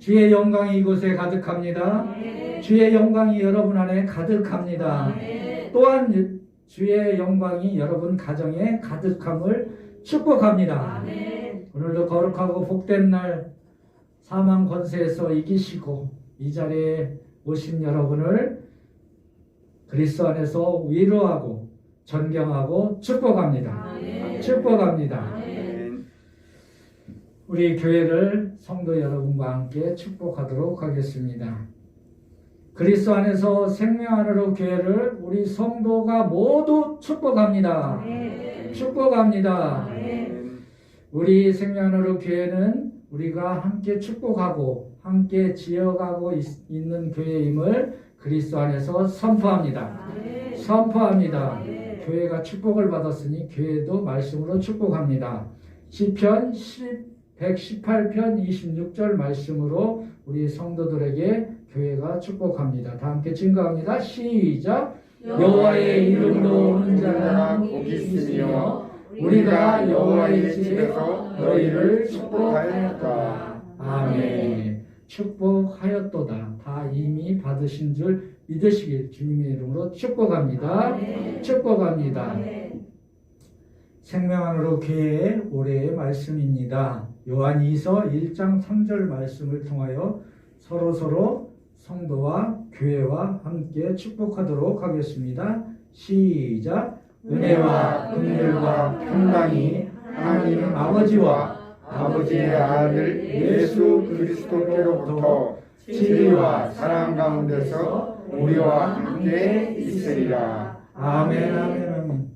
주의 영광이 이곳에 가득합니다. 주의 영광이 여러분 안에 가득합니다. 또한 주의 영광이 여러분 가정에 가득함을 축복합니다. 오늘도 거룩하고 복된 날 사망 권세에서 이기시고 이 자리에 오신 여러분을 그리스도 안에서 위로하고 존경하고 축복합니다. 축복합니다. 우리 교회를 성도 여러분과 함께 축복하도록 하겠습니다. 그리스도 안에서 생명 안으로 교회를 우리 성도가 모두 축복합니다. 축복합니다. 우리 생명 안으로 교회는 우리가 함께 축복하고 함께 지어가고 있는 교회임을 그리스도 안에서 선포합니다. 선포합니다. 교회가 축복을 받았으니 교회도 말씀으로 축복합니다. 시편 118편 26절 말씀으로 우리 성도들에게 교회가 축복합니다. 다 함께 증거합니다. 시작. 여호와의 이름으로 오는 자가 복이 있으며 우리가 여호와의 집에서 너희를 축복하였다. 아멘. 축복하였도다. 다 이미 받으신 줄 믿으시길 주님의 이름으로 축복합니다. 축복합니다. 생명 안으로 교회의 올해의 말씀입니다. 요한 2서 1장 3절 말씀을 통하여 서로 성도와 교회와 함께 축복하도록 하겠습니다. 시작. 은혜와 긍휼과 평강이 하나님 아버지와 아버지의 아들 예수 그리스도께로부터 진리와 사랑 가운데서 우리와 함께 있으리라. 아멘. 아멘. 아멘.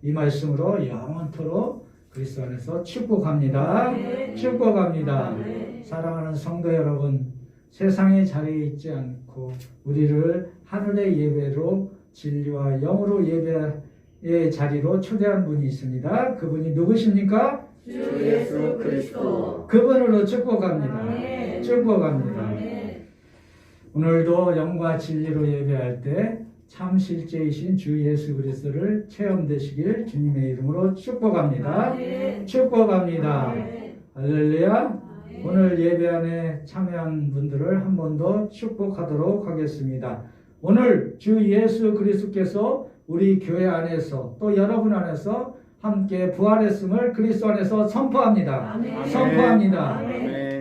이 말씀으로 영원토록 그리스도 안에서 축복합니다. 축복합니다. 사랑하는 성도 여러분, 세상의 자리에 있지 않고 우리를 하늘의 예배로 진리와 영으로 예배의 자리로 초대한 분이 있습니다. 그분이 누구십니까? 주 예수 그리스도. 그분으로 축복합니다. 축복합니다. 오늘도 영과 진리로 예배할 때 참 실제이신 주 예수 그리스도를 체험되시길 주님의 이름으로 축복합니다. 축복합니다. 할렐루야. 오늘 예배 안에 참여한 분들을 한 번 더 축복하도록 하겠습니다. 오늘 주 예수 그리스도께서 우리 교회 안에서 또 여러분 안에서 함께 부활했음을 그리스도 안에서 선포합니다. 선포합니다.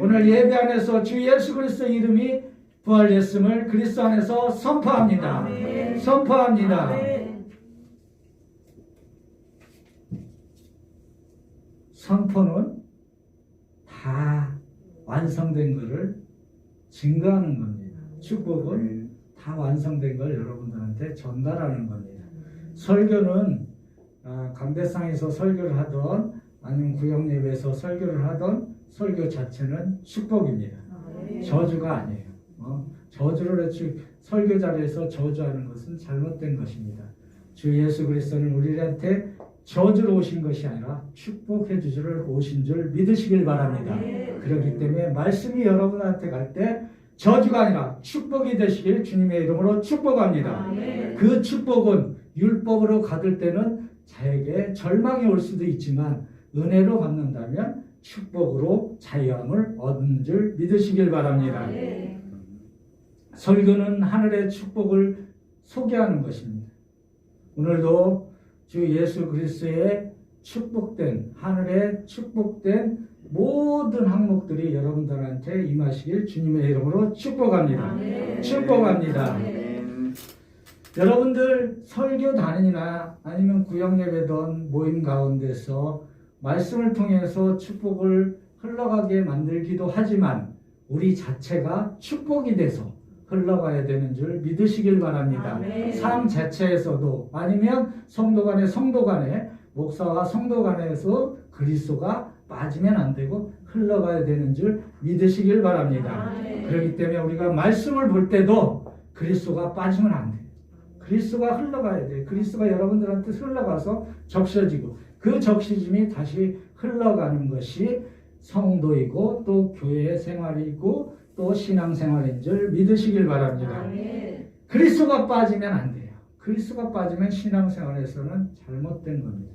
오늘 예배 안에서 주 예수 그리스도 이름이 부활했음을 그리스도 안에서 선포합니다. 선포합니다. 선포는 다 완성된 것을 증거하는 겁니다. 축복은 다 완성된 걸 여러분들한테 전달하는 겁니다. 설교는 강대상에서 설교를 하던 아니면 구역예배에서 설교를 하던 설교 자체는 축복입니다. 저주가 아니에요. 저주를 설교 자리에서 저주하는 것은 잘못된 것입니다. 주 예수 그리스도는 우리한테 저주로 오신 것이 아니라 축복해 주시러 오신 줄 믿으시길 바랍니다. 그렇기 때문에 말씀이 여러분한테 갈 때 저주가 아니라 축복이 되시길 주님의 이름으로 축복합니다. 그 축복은 율법으로 받을 때는 자에게 절망이 올 수도 있지만 은혜로 받는다면 축복으로 자유함을 얻는 줄 믿으시길 바랍니다. 설교는 하늘의 축복을 소개하는 것입니다. 오늘도 주 예수 그리스도의 축복된 하늘의 축복된 모든 항목들이 여러분들한테 임하시길 주님의 이름으로 축복합니다. 축복합니다. 여러분들 설교단이나 아니면 구역예배든 모임 가운데서 말씀을 통해서 축복을 흘러가게 만들기도 하지만 우리 자체가 축복이 돼서 흘러가야 되는 줄 믿으시길 바랍니다. 삶 자체에서도 아니면 성도 간에 목사와 성도 간에서 그리스도가 빠지면 안 되고 흘러가야 되는 줄 믿으시길 바랍니다. 그렇기 때문에 우리가 말씀을 볼 때도 그리스도가 빠지면 안 돼요. 그리스도가 흘러가야 돼요. 그리스도가 여러분들한테 흘러가서 적셔지고 그 적시짐이 다시 흘러가는 것이 성도이고 또 교회 생활이고 또 신앙생활인 줄 믿으시길 바랍니다. 그리스도가 빠지면 안 돼요. 그리스도가 빠지면 신앙생활에서는 잘못된 겁니다.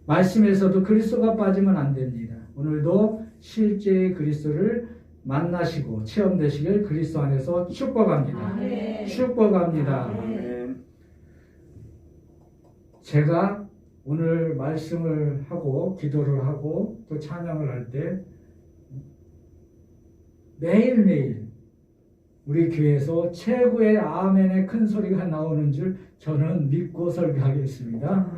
말씀에서도 그리스도가 빠지면 안 됩니다. 오늘도 실제의 그리스도를 만나시고 체험되시길 그리스도 안에서 축복합니다. 아멘. 축복합니다. 아멘. 제가 오늘 말씀을 하고 기도를 하고 또 찬양을 할 때 매일매일 우리 교회에서 최고의 아멘의 큰 소리가 나오는 줄 저는 믿고 설교하겠습니다.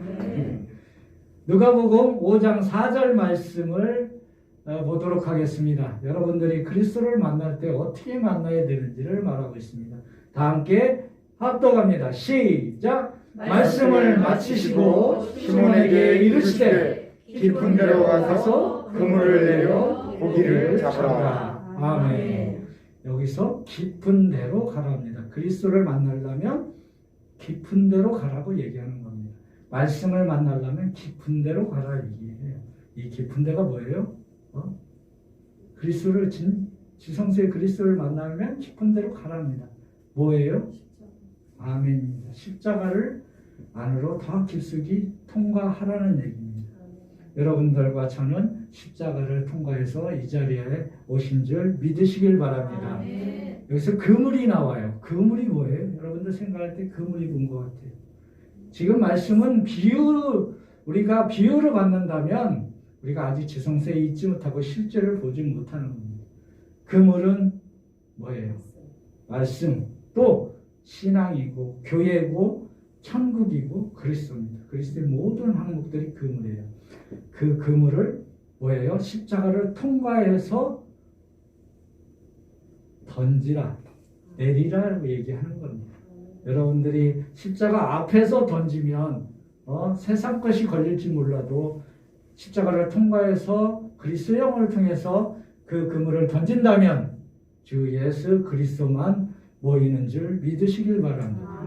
누가복음 5장 4절 말씀을 보도록 하겠습니다. 여러분들이 그리스도를 만날 때 어떻게 만나야 되는지를 말하고 있습니다. 다 함께 합독합니다. 시작! 말씀을 마치시고 시몬에게 이르시되 깊은 데로 가서 그물을 내려 고기를 잡으라. 아멘. 여기서 깊은 데로 가라합니다. 그리스도를 만나려면 깊은 데로 가라고 얘기하는 겁니다. 말씀을 만나려면 깊은 데로 가라 얘기해요. 이 깊은 데가 뭐예요? 그리스도를 지성소의 그리스도를 만나면 깊은 데로 가랍니다. 뭐예요? 아멘입니다. 십자가를 안으로 더 깊숙이 통과하라는 얘기입니다. 여러분들과 저는 십자가를 통과해서 이 자리에 오신 줄 믿으시길 바랍니다. 여기서 그물이 나와요. 그물이 뭐예요? 여러분들 생각할 때 그물이 본 것 같아요. 지금 말씀은 우리가 비유를 받는다면 우리가 아직 지성소에 있지 못하고 실제를 보지 못하는 겁니다. 그물은 뭐예요? 말씀, 또 신앙이고 교회고 천국이고 그리스도입니다. 그리스도의 모든 항목들이 그물이에요. 그 그물을 뭐예요? 십자가를 통과해서 던지라, 내리라고 얘기하는 겁니다. 여러분들이 십자가 앞에서 던지면 세상 것이 걸릴지 몰라도 십자가를 통과해서 그리스도의 영을 통해서 그 그물을 던진다면 주 예수 그리스도만 모이는 줄 믿으시길 바랍니다.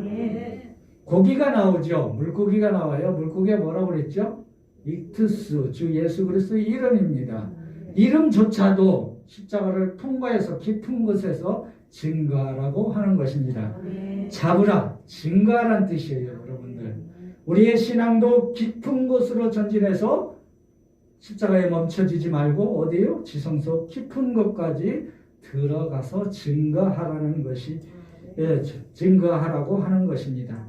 고기가 나오죠. 물고기가 나와요. 물고기가 뭐라고 그랬죠? 익투스, 주 예수 그리스도의 이름입니다. 이름조차도 십자가를 통과해서 깊은 곳에서 증거하라고 하는 것입니다. 잡으라, 증거하라는 뜻이에요. 여러분들, 우리의 신앙도 깊은 곳으로 전진해서 십자가에 멈춰지지 말고 어디요? 지성소 깊은 곳까지 들어가서 증거하라는 것이 증거하라고 하는 것입니다.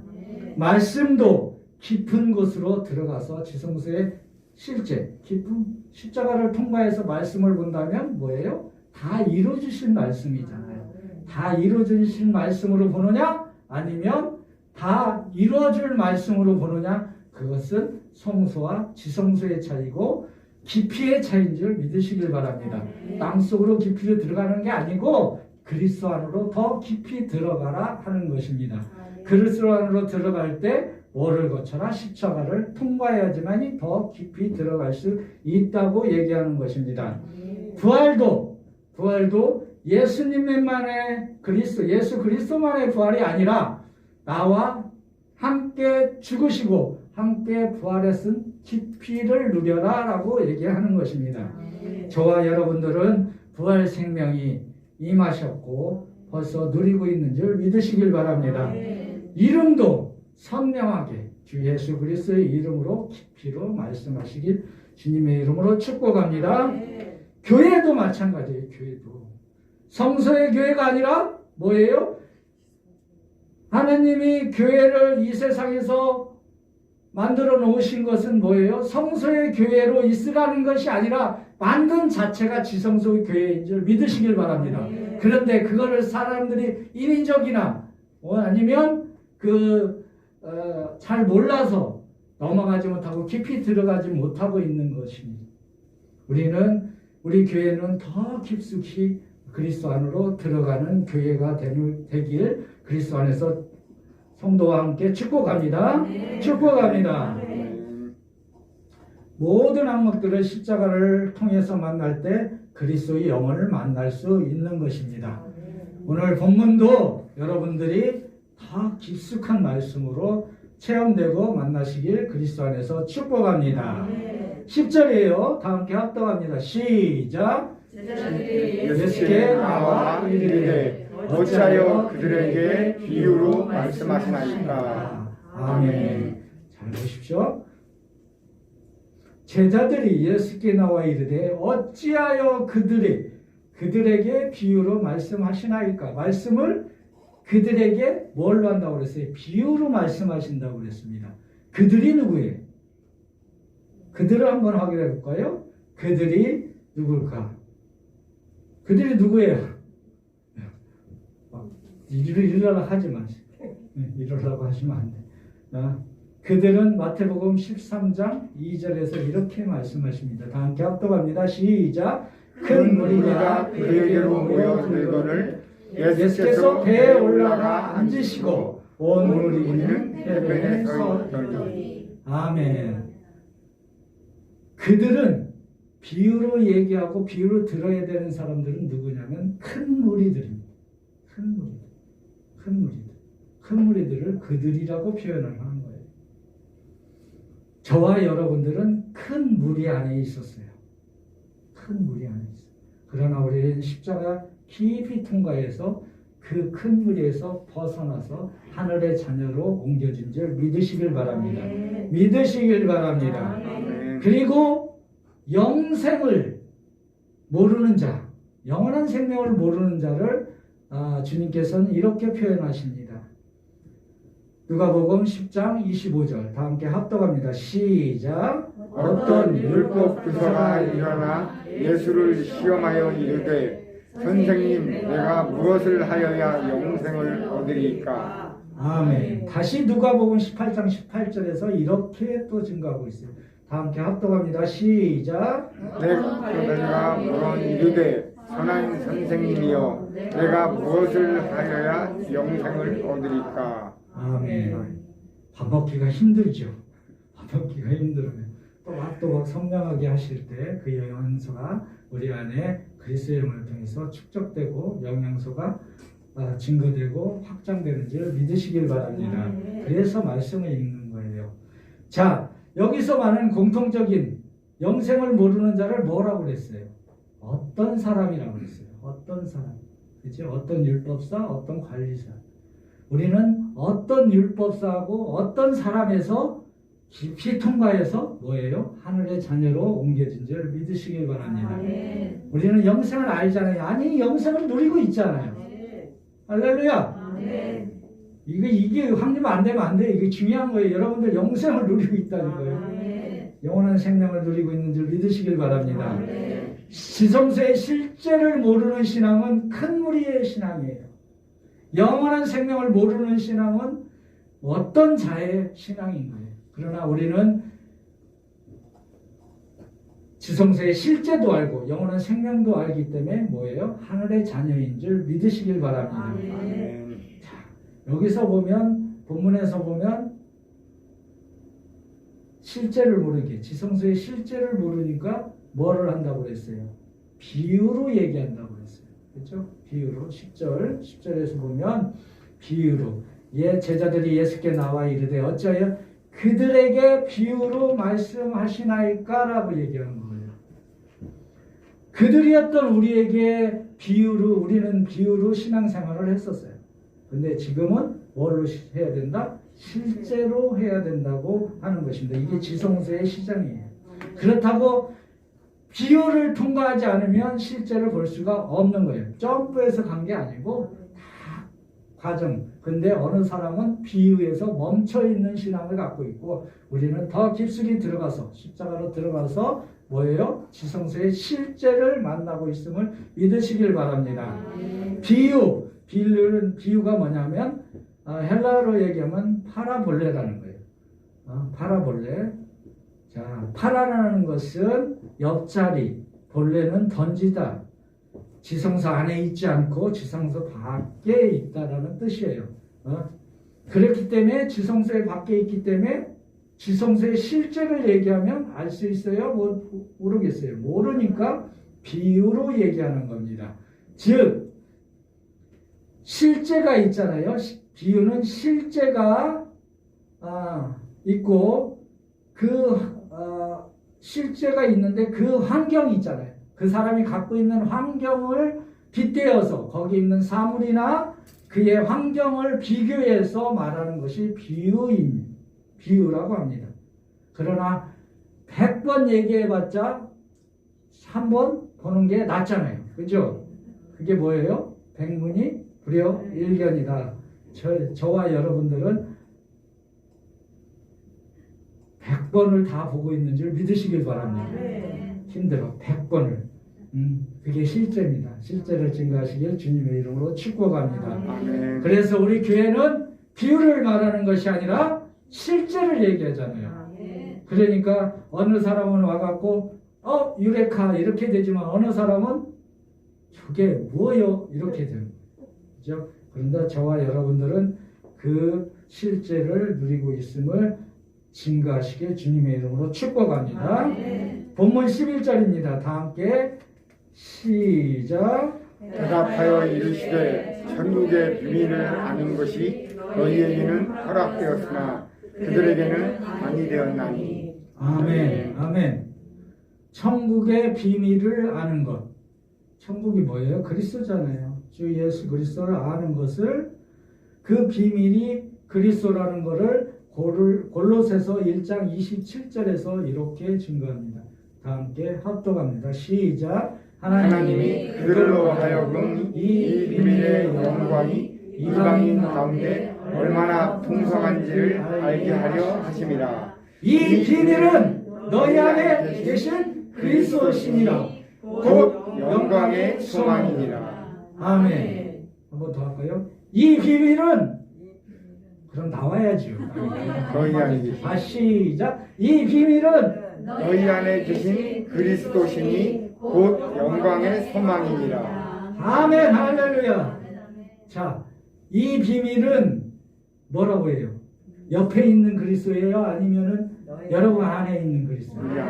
말씀도 깊은 곳으로 들어가서 지성소에 실제 깊은 십자가를 통과해서 말씀을 본다면 뭐예요? 다 이루어주신 말씀이잖아요. 다 이루어주신 말씀으로 보느냐? 아니면 다 이루어질 말씀으로 보느냐? 그것은 성소와 지성소의 차이고 깊이의 차이인 줄 믿으시길 바랍니다. 땅속으로 깊이로 들어가는 게 아니고 그리스도 안으로 더 깊이 들어가라 하는 것입니다. 그리스도 안으로 들어갈 때 뭐를 거쳐라? 십자가를 통과해야지만이 더 깊이 들어갈 수 있다고 얘기하는 것입니다. 부활도 예수님만의 예수 그리스도만의 부활이 아니라 나와 함께 죽으시고 함께 부활했은 깊이를 누려라 라고 얘기하는 것입니다. 저와 여러분들은 부활 생명이 임하셨고 벌써 누리고 있는 줄 믿으시길 바랍니다. 이름도 선명하게 주 예수 그리스도의 이름으로 깊이로 말씀하시길 주님의 이름으로 축복합니다. 교회도 마찬가지예요. 교회도 성서의 교회가 아니라 뭐예요? 하나님이 교회를 이 세상에서 만들어 놓으신 것은 뭐예요? 성서의 교회로 있으라는 것이 아니라 만든 자체가 지성소의 교회인 줄 믿으시길 바랍니다. 그런데 그거를 사람들이 인위적이나 아니면 잘 몰라서 넘어가지 못하고 깊이 들어가지 못하고 있는 것입니다. 우리 교회는 더 깊숙이 그리스도 안으로 들어가는 교회가 되길 그리스도 안에서 성도와 함께 축복합니다. 축복합니다. 모든 항목들을 십자가를 통해서 만날 때 그리스도의 영혼을 만날 수 있는 것입니다. 오늘 본문도 여러분들이 더 깊숙한 말씀으로 체험되고 만나시길 그리스도 안에서 축복합니다. 10절이에요. 다 함께 합독합니다. 시작. 예수께 나와 이르되 어찌하여 그들에게 비유로 말씀하시나이까. 아멘. 잘 보십시오. 제자들이 예수께 나와 이르되 어찌하여 그들에게 비유로 말씀하시나이까? 말씀을 그들에게 뭘로 한다고 그랬어요? 비유로 말씀하신다고 그랬습니다. 그들이 누구예요? 그들을 한번 확인해 볼까요? 그들이 누굴까? 그들이 누구예요? 이러려고 하지 마세요. 이러려고 하시면 안 돼. 그들은 마태복음 13장 2절에서 이렇게 말씀하십니다. 다 함께 합독합니다. 시작. 큰 무리가 그에게로 모여 들거늘 예수께서 배에 올라가 앉으시고 온 무리는 우리는 해변에 해변에 서 서 있더니. 아멘. 그들은 비유로 얘기하고 비유로 들어야 되는 사람들은 누구냐면 큰 무리들입니다. 큰 무리들. 큰 무리들. 큰 무리들을 그들이라고 표현을 하는 거예요. 저와 여러분들은 큰 무리 안에 있었어요. 큰 무리 안에 있어요. 그러나 우리는 십자가 깊이 통과해서 그 큰 무리에서 벗어나서 하늘의 자녀로 옮겨진 줄 믿으시길 바랍니다. 믿으시길 바랍니다. 아멘. 그리고 영생을 모르는 자, 영원한 생명을 모르는 자를 주님께서는 이렇게 표현하십니다. 누가복음 10장 25절 다 함께 합독합니다. 시작. 어떤 율법 교사가 일어나 예수를 시험하여 이르되 선생님 내가 무엇을 하여야 영생을 얻으리까? 아멘. 다시 누가복음 18장 18절에서 이렇게 또 증거하고 있어요. 다 함께 합독합니다. 시작. 내가 물어 이르되 선한 선생님이여 내가 무엇을 하여야 영생을 얻으리까? 아멘. 밥 먹기가 힘들죠. 밥 먹기가 힘들면 또박또박 선명하게 하실 때 그 영양소가 우리 안에 그리스도의 영을 통해서 축적되고 영양소가 증거되고 확장되는 줄 믿으시길 바랍니다. 그래서 말씀을 읽는 거예요. 자, 여기서 말하는 공통적인 영생을 모르는 자를 뭐라고 그랬어요? 어떤 사람이라고 그랬어요? 어떤 사람. 그치? 어떤 율법사, 어떤 관리사. 우리는 어떤 율법사하고 어떤 사람에서 깊이 통과해서 뭐예요? 하늘의 자녀로 옮겨진 줄 믿으시길 바랍니다. 우리는 영생을 알잖아요. 아니, 영생을 누리고 있잖아요. 할렐루야. 이게 확립 안 되면 안 돼. 이게 중요한 거예요. 여러분들 영생을 누리고 있다는 거예요. 영원한 생명을 누리고 있는 줄 믿으시길 바랍니다. 지성소의 실제를 모르는 신앙은 큰 무리의 신앙이에요. 영원한 생명을 모르는 신앙은 어떤 자의 신앙인 거예요. 그러나 우리는 지성소의 실제도 알고 영원한 생명도 알기 때문에 뭐예요? 하늘의 자녀인 줄 믿으시길 바랍니다. 자, 여기서 보면 본문에서 보면 실제를 모르게 지성소의 실제를 모르니까 뭐를 한다고 그랬어요? 비유로 얘기한다고 그랬어요. 그렇죠? 비유로 10절에서 보면 비유로 제자들이 예수께 나와 이르되 어찌하여 그들에게 비유로 말씀하시나이까? 라고 얘기하는 거예요. 그들이었던 우리에게 우리는 비유로 신앙생활을 했었어요. 근데 지금은 뭘로 해야 된다? 실제로 해야 된다고 하는 것입니다. 이게 지성소의 시장이에요. 그렇다고 비유를 통과하지 않으면 실제를 볼 수가 없는 거예요. 점프해서 간 게 아니고 다 과정. 근데 어느 사람은 비유에서 멈춰있는 신앙을 갖고 있고 우리는 더 깊숙이 들어가서 십자가로 들어가서 뭐예요? 지성소의 실제를 만나고 있음을 믿으시길 바랍니다. 비유가 뭐냐면 헬라어로 얘기하면 파라볼레라는 거예요. 파라볼레. 자, 파라라는 것은 옆자리, 볼레는 던지다. 지성소 안에 있지 않고 지성소 밖에 있다라는 뜻이에요. 그렇기 때문에 지성소의 밖에 있기 때문에 지성소의 실제를 얘기하면 알 수 있어요? 모르겠어요. 모르니까 비유로 얘기하는 겁니다. 즉 실제가 있잖아요. 비유는 실제가 있고 실제가 있는데 그 환경이 있잖아요. 그 사람이 갖고 있는 환경을 빗대어서 거기 있는 사물이나 그의 환경을 비교해서 말하는 것이 비유라고 합니다. 그러나 100번 얘기해봤자 한 번 보는 게 낫잖아요. 그죠? 그게 뭐예요? 백문이 불여일견이다. 저와 여러분들은 100번을 다 보고 있는 줄 믿으시길 바랍니다. 힘들어. 100번을. 그게 실제입니다. 실제를 증거하시길 주님의 이름으로 축복합니다. 아멘. 그래서 우리 교회는 비유를 말하는 것이 아니라 실제를 얘기하잖아요. 그러니까 어느 사람은 와갖고 유레카 이렇게 되지만 어느 사람은 저게 뭐요? 이렇게 되는 거죠. 그런데 저와 여러분들은 그 실제를 누리고 있음을 증거하시길 주님의 이름으로 축복합니다. 본문 11절입니다. 다 함께 시작. 대답하여 이르시되 천국의 비밀을 아는 것이 너희에게는 허락되었으나 그들에게는 아니 되었나니. 아멘. 아멘. 천국의 비밀을 아는 것. 천국이 뭐예요? 그리스도잖아요. 주 예수 그리스도를 아는 것을, 그 비밀이 그리스도라는 것을 골로새서 1장 27절에서 이렇게 증거합니다. 다 함께 합독합니다. 시작. 하나님이 그들로 하여금 이 비밀의 영광이 이방인 가운데 얼마나 풍성한지를 알게 하려 하심이라. 이 비밀은 너희 안에 계신 그리스도시니라. 곧 영광의 소망이니라. 아멘. 한번 더 할까요? 이 비밀은, 그럼 나와야죠. 너희 안에 계신 시작. 이 비밀은 너희 안에 계신 그리스도시니 곧 영광의 소망이니라. 아멘. 할렐루야. 자, 이 비밀은 뭐라고 해요? 옆에 있는 그리스도예요? 아니면은 여러분 안에 있는 그리스도예요?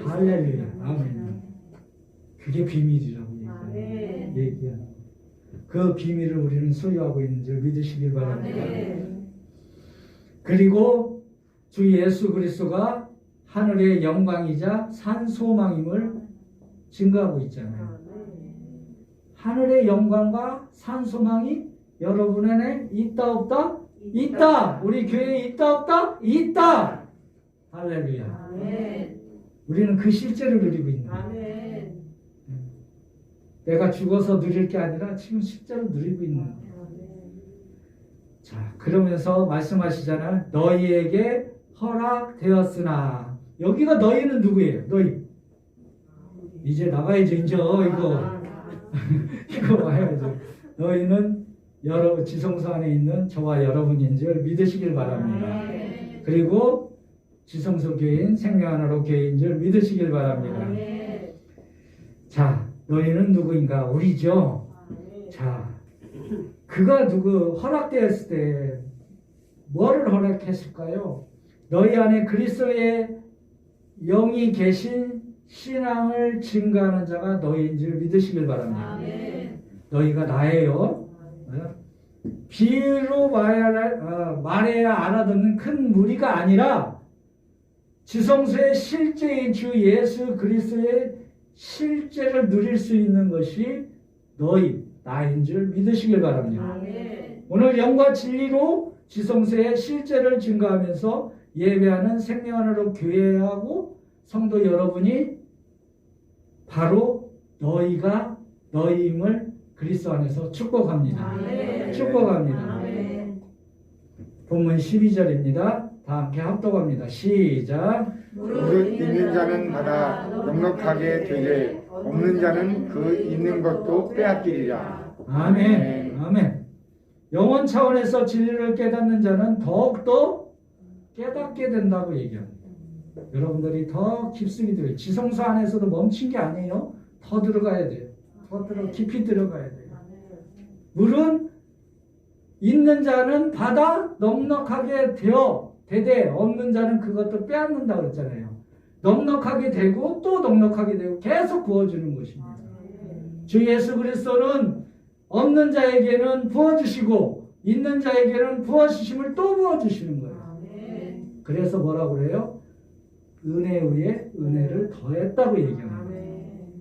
할렐루야. 아멘. 그게 비밀이라고 얘기하는 거예요. 그 비밀을 우리는 소유하고 있는 줄 믿으시길 바랍니다. 그리고 주 예수 그리스도가 하늘의 영광이자 산 소망임을 증거하고 있잖아요. 하늘의 영광과 산 소망이 여러분 안에 있다 없다? 있다. 우리 교회에 있다 없다? 있다. 할렐루야. 우리는 그 실제를 누리고 있는 거예요. 내가 죽어서 누릴 게 아니라 지금 실제로 누리고 있는 거예요. 자, 그러면서 말씀하시잖아요. 너희에게 허락되었으나. 여기가 너희는 누구예요? 너희. 이제 나가야죠. 이제 이거 와야죠. 너희는 여러 지성소 안에 있는 저와 여러분인 줄 믿으시길 바랍니다. 그리고 지성소 교회인 생명하나로 교회인 줄 믿으시길 바랍니다. 자, 너희는 누구인가? 우리죠. 자, 그가 허락되었을 때 뭐를 허락했을까요? 너희 안에 그리스도의 영이 계신 신앙을 증거하는 자가 너희인 줄 믿으시길 바랍니다. 너희가 나예요. 비유로 말해야 알아듣는 큰 무리가 아니라 지성소의 실제인 주 예수 그리스도의 실제를 누릴 수 있는 것이 너희, 나인 줄 믿으시길 바랍니다. 오늘 영과 진리로 지성소의 실제를 증거하면서 예배하는 생명하나로 교회하고 성도 여러분이 바로 너희임을 그리스도 안에서 축복합니다. 축복합니다. 본문 12절입니다. 다 함께 합독합니다. 시작. 무릇 있는 자는 받아 넉넉하게 되게 없는 자는 그 있는 것도 빼앗기리라. 아멘. 아멘. 영원 차원에서 진리를 깨닫는 자는 더욱더 깨닫게 된다고 얘기합니다. 여러분들이 더 깊숙이 들어요. 지성소 안에서도 멈춘 게 아니에요. 더 들어가야 돼요. 깊이 들어가야 돼요. 물은 있는 자는 받아 넉넉하게 되되 없는 자는 그것도 빼앗는다 그랬잖아요. 넉넉하게 되고 또 넉넉하게 되고 계속 부어주는 것입니다. 주 예수 그리스도는 없는 자에게는 부어주시고 있는 자에게는 부어주심을 또 부어주시는 거예요. 그래서 뭐라고 그래요? 은혜 위에 은혜를 더했다고 얘기합니다.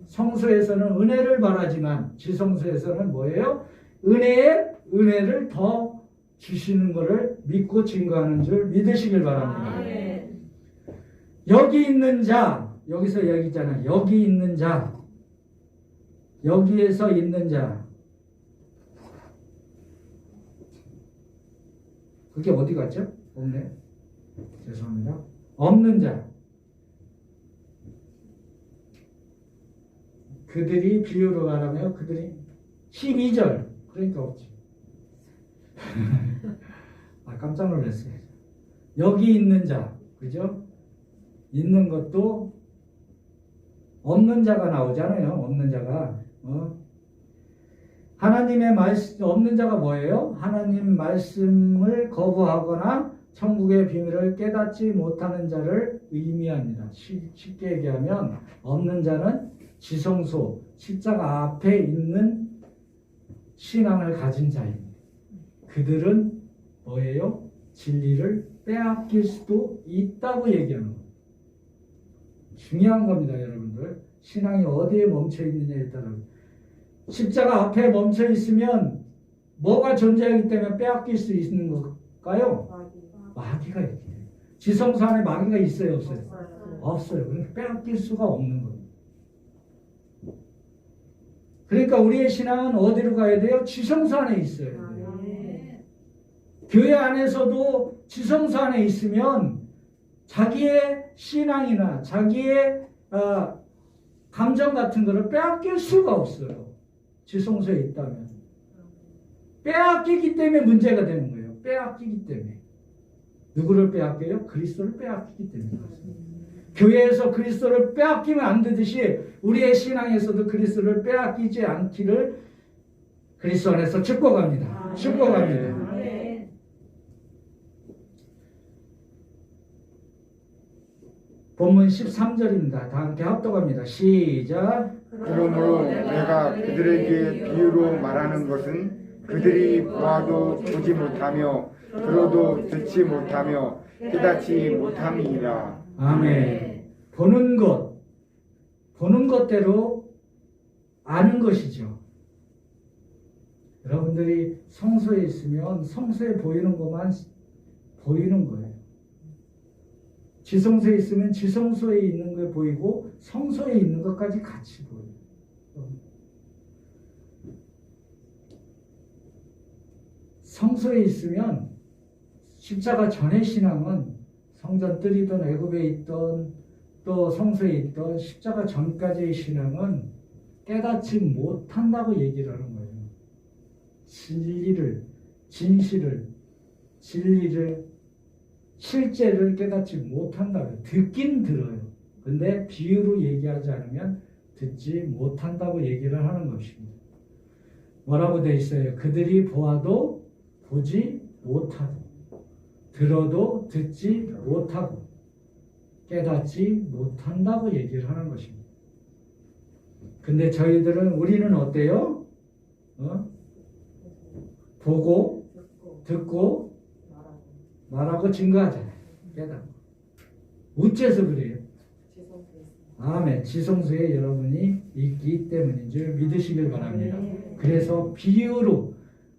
성소에서는 은혜를 바라지만 지성소에서는 뭐예요? 은혜에 은혜를 더 주시는 것을 믿고 증거하는 줄 믿으시길 바랍니다. 여기 있는 자, 여기서 여기 있잖아요. 여기 있는 자, 여기에서 있는 자. 그게 어디 갔죠? 없네. 죄송합니다. 없는 자. 그들이 비유로 말하면 그들이 12절. 그러니까 없지. 아, 깜짝 놀랐어요. 여기 있는 자. 그죠? 있는 것도 없는 자가 나오잖아요. 없는 자가. 하나님의 말씀, 없는 자가 뭐예요? 하나님 말씀을 거부하거나 천국의 비밀을 깨닫지 못하는 자를 의미합니다. 쉽게 얘기하면 없는 자는 지성소, 십자가 앞에 있는 신앙을 가진 자입니다. 그들은 뭐예요? 진리를 빼앗길 수도 있다고 얘기하는 거예요. 중요한 겁니다, 여러분들. 신앙이 어디에 멈춰 있느냐에 따라. 십자가 앞에 멈춰 있으면 뭐가 존재하기 때문에 빼앗길 수 있는 걸까요? 마귀가 있게. 지성소 안에 마귀가 있어요, 없어요? 없어요. 그러니까 빼앗길 수가 없는 거예요. 그러니까 우리의 신앙은 어디로 가야 돼요? 지성소 안에 있어요. 교회 안에서도 지성소 안에 있으면 자기의 신앙이나 자기의 감정 같은 거를 빼앗길 수가 없어요. 지성소에 있다면. 빼앗기기 때문에 문제가 되는 거예요. 빼앗기기 때문에. 누구를 빼앗겨요? 그리스도를 빼앗기기 때문에. 교회에서 그리스도를 빼앗기면 안 되듯이 우리의 신앙에서도 그리스도를 빼앗기지 않기를 그리스도 안에서 축복합니다. 축복합니다. 본문 13절입니다. 다 함께 합독합니다. 시작. 그러므로 내가 그들에게 비유로 말하는 것은 그들이 보아도 보지 못하며 들어도 듣지 못하며 깨닫지 못함이니라. 아멘. 보는 것대로 아는 것이죠. 여러분들이 성소에 있으면 성소에 보이는 것만 보이는 거예요. 지성소에 있으면 지성소에 있는 게 보이고 성소에 있는 것까지 같이 보여요. 성소에 있으면 십자가 전의 신앙은 성전 뜰이든 애굽에 있던 또 성소에 있던 십자가 전까지의 신앙은 깨닫지 못한다고 얘기를 하는 거예요. 진리를, 진실을, 진리를, 실제를 깨닫지 못한다고. 듣긴 들어요. 근데 비유로 얘기하지 않으면 듣지 못한다고 얘기를 하는 것입니다. 뭐라고 되어 있어요? 그들이 보아도 보지 못하고 들어도 듣지 못하고 깨닫지 못한다고 얘기를 하는 것입니다. 근데 우리는 어때요? 보고 듣고 말하고 증거하잖아요. 깨닫고. 어째서 그래요? 아멘. 지성소에 여러분이 있기 때문인 줄 믿으시길 바랍니다. 그래서 비유로,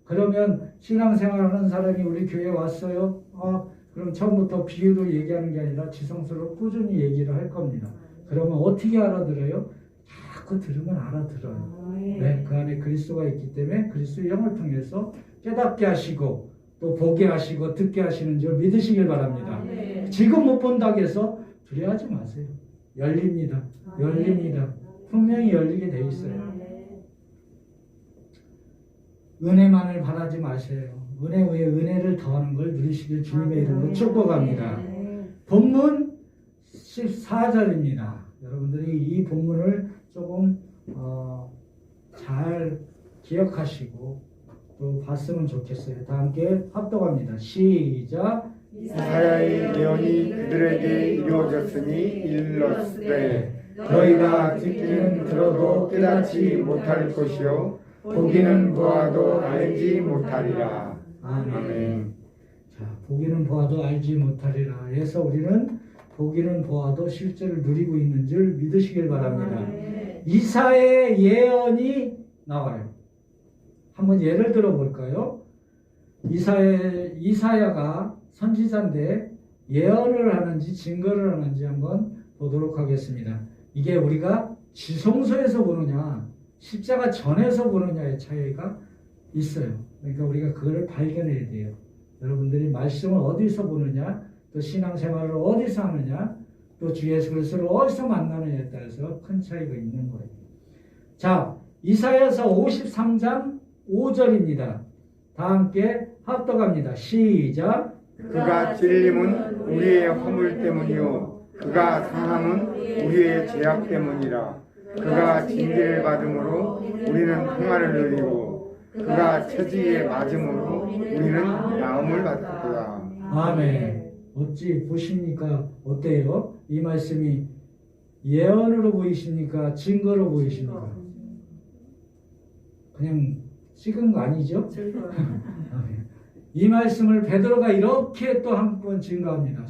그러면 신앙생활하는 사람이 우리 교회에 왔어요. 그럼 처음부터 비유로 얘기하는 게 아니라 지성소로 꾸준히 얘기를 할 겁니다. 그러면 어떻게 알아들어요? 자꾸 들으면 알아들어요. 네, 그 안에 그리스도가 있기 때문에 그리스도의 영을 통해서 깨닫게 하시고 또 보게 하시고 듣게 하시는 줄 믿으시길 바랍니다. 지금 못 본다고 해서 두려워하지 마세요. 열립니다. 열립니다. 분명히 열리게 돼 있어요. 은혜만을 바라지 마세요. 은혜 위에 은혜를 더하는 걸 누리시길 주님의 이름으로 축복합니다. 본문 14절입니다. 여러분들이 이 본문을 조금 잘 기억하시고 또 봤으면 좋겠어요. 다 함께 합독합니다. 시작. 이사야의 예언이 그들에게 이루어졌으니 일렀으되 너희가 듣기는 들어도 깨닫지 못할 것이요 보기는 보아도 알지 못하리라. 아멘. 자, 보기는 보아도 알지 못하리라 해서 우리는 보기는 보아도 실제로 누리고 있는 줄 믿으시길 바랍니다. 이사야의 예언이 나와요. 한번 예를 들어 볼까요? 이사야가 선지자인데 예언을 하는지 증거를 하는지 한번 보도록 하겠습니다. 이게 우리가 지성소에서 보느냐 십자가 전에서 보느냐의 차이가 있어요. 그러니까 우리가 그걸 발견해야 돼요. 여러분들이 말씀을 어디서 보느냐, 또 신앙생활을 어디서 하느냐, 또 주 예수 그리스도를 어디서 만나느냐에 따라서 큰 차이가 있는 거예요. 자, 이사야서 53장 5절입니다. 다 함께 합독합니다. 시작. 그가 찔림은 우리의 허물 때문이요 그가 상함은 우리의 죄악 때문이라. 그가 징계를 받음으로 우리는 평화를 누리고 그가 처지에 맞음으로 우리는 나음을 받았도다. 아멘. 어찌 보십니까? 어때요? 이 말씀이 예언으로 보이십니까? 증거로 보이십니까? 그냥 찍은 거 아니죠? 아멘. 이 말씀을 베드로가 이렇게 또 한 번 증거합니다.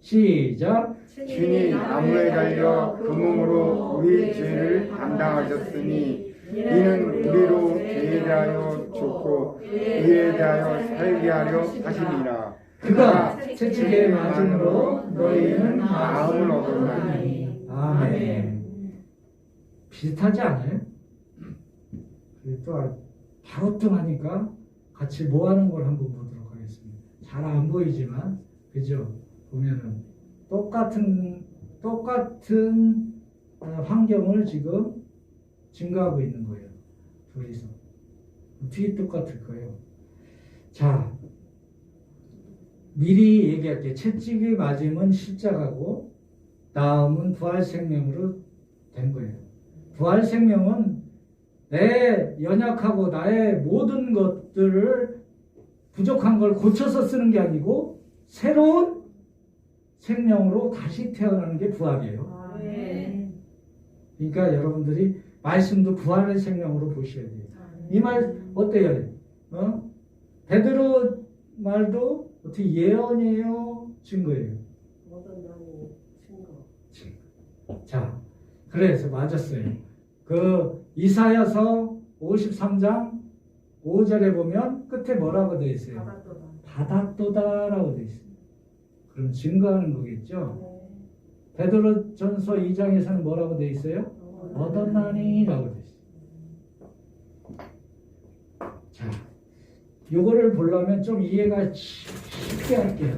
시작. 주님 나무에 달려 그 몸으로 우리 죄를 담당하셨으니 이는 우리로 죄에 대하여 죽고 의에 대하여 살게 하려 하시니라. 그가 채찍에 맞음으로 너희는 나음을 얻었나니. 아멘. 비슷하지 않아요? 그리고 또 갸우뚱하니까 같이 뭐 하는 걸 한번 보도록 하겠습니다. 잘 안 보이지만, 그죠? 보면은 똑같은 환경을 지금 증가하고 있는 거예요. 둘이서. 어떻게 똑같을까요? 자, 미리 얘기할게요. 채찍이 맞으면 십자가고, 다음은 부활생명으로 된 거예요. 부활생명은 내 연약하고 나의 모든 것들을 부족한 걸 고쳐서 쓰는 게 아니고 새로운 생명으로 다시 태어나는 게 부활이에요. 그러니까 여러분들이 말씀도 부활의 생명으로 보셔야 돼요. 이 말 어때요? 베드로 말도 어떻게 예언이에요? 증거예요? 자, 그래서 맞았어요. 그 이사야서 53장 5절에 보면 끝에 뭐라고 되어 있어요? 받았도다라고 되어 있어요. 그럼 증거하는 거겠죠? 베드로전서 2장에서는 뭐라고 되어 있어요? 얻었나니라고 되어 있어요. 자, 요거를 보려면 좀 이해가 쉽게 할게요.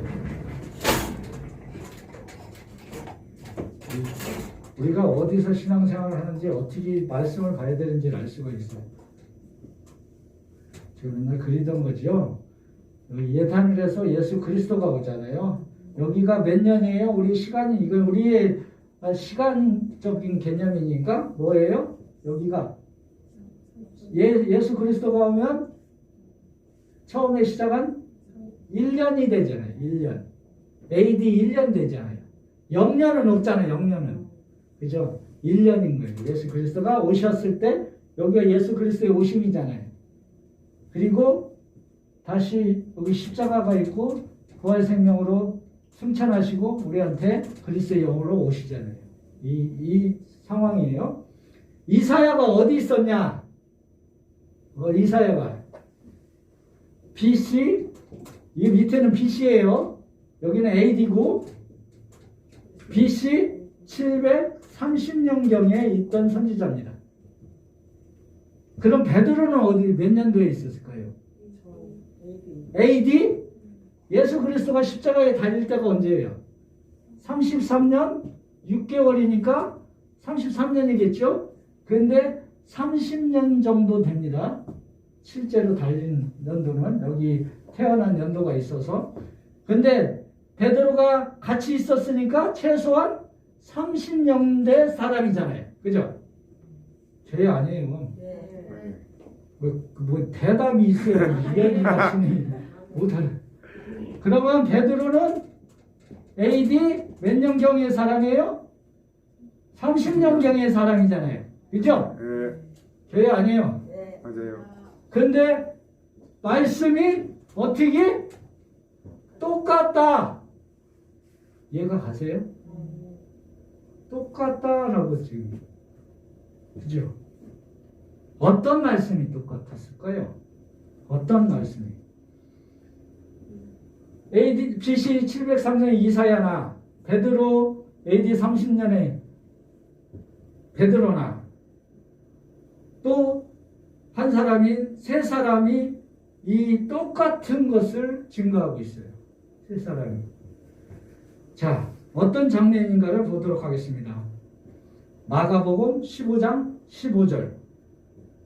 우리가 어디서 신앙생활을 하는지 어떻게 말씀을 봐야 되는지를 알 수가 있어요. 제가 맨날 그리던 거죠. 예탄을해서 예수 그리스도가 오잖아요. 여기가 몇 년이에요? 우리 시간이 이건 우리의 시간적인 개념이니까 뭐예요? 여기가 예수 그리스도가 오면 처음에 시작한 1년이 되잖아요. 1년. AD 1년 되잖아요. 0년은 없잖아요. 0년은. 그죠? 1년인 거예요. 예수 그리스도가 오셨을 때 여기가 예수 그리스도의 오심이잖아요. 그리고 다시 여기 십자가가 있고 부활 생명으로 승천하시고 우리한테 그리스도의 영으로 오시잖아요. 이 상황이에요. 이사야가 어디 있었냐? 이사야가 BC, 이 밑에는 BC예요. 여기는 AD고 BC 730년경에 있던 선지자입니다. 그럼 베드로는 어디 몇 년도에 있었을까요? AD? 예수 그리스도가 십자가에 달릴 때가 언제예요? 33년 6개월이니까 33년이겠죠? 그런데 30년 정도 됩니다. 실제로 달린 연도는 여기 태어난 연도가 있어서. 근데 베드로가 같이 있었으니까 최소한 30년대 사람이잖아요. 그죠? 죄 아니에요. 뭐 대답이 있어요. 이야기 하시니 못하는. 그러면 베드로는 AD 몇 년경의 사람이에요? 30년경의 사람이잖아요. 그죠? 네. 죄 아니에요. 맞아요. 근데 말씀이 어떻게 똑같다. 이해가 가세요? 똑같다라고 지금. 그죠? 어떤 말씀이 똑같았을까요? 어떤 말씀이? AD BC 703년에 이사야나 베드로 AD 30년에 베드로나 또 한 사람인 세 사람이 이 똑같은 것을 증거하고 있어요. 세 사람이. 자, 어떤 장면인가를 보도록 하겠습니다. 마가복음 15장 15절.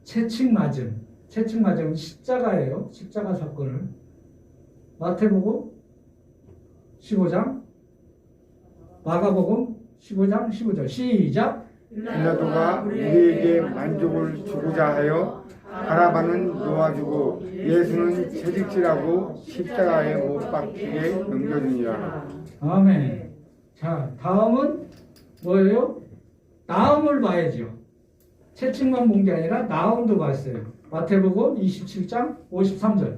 채찍맞음. 채찍맞음은 십자가예요. 십자가 사건을. 마태복음 15장, 마가복음 15장 15절. 시작. 빌라도가 우리에게 만족을 주고자 하여 바라바는 놓아주고 예수는 채찍질하고 십자가에 못 박히게 넘겨주니라. 아멘. 자, 다음은 뭐예요? 나음을 봐야죠. 채찍만 본 게 아니라 나음도 봤어요. 마태복음 27장 53절.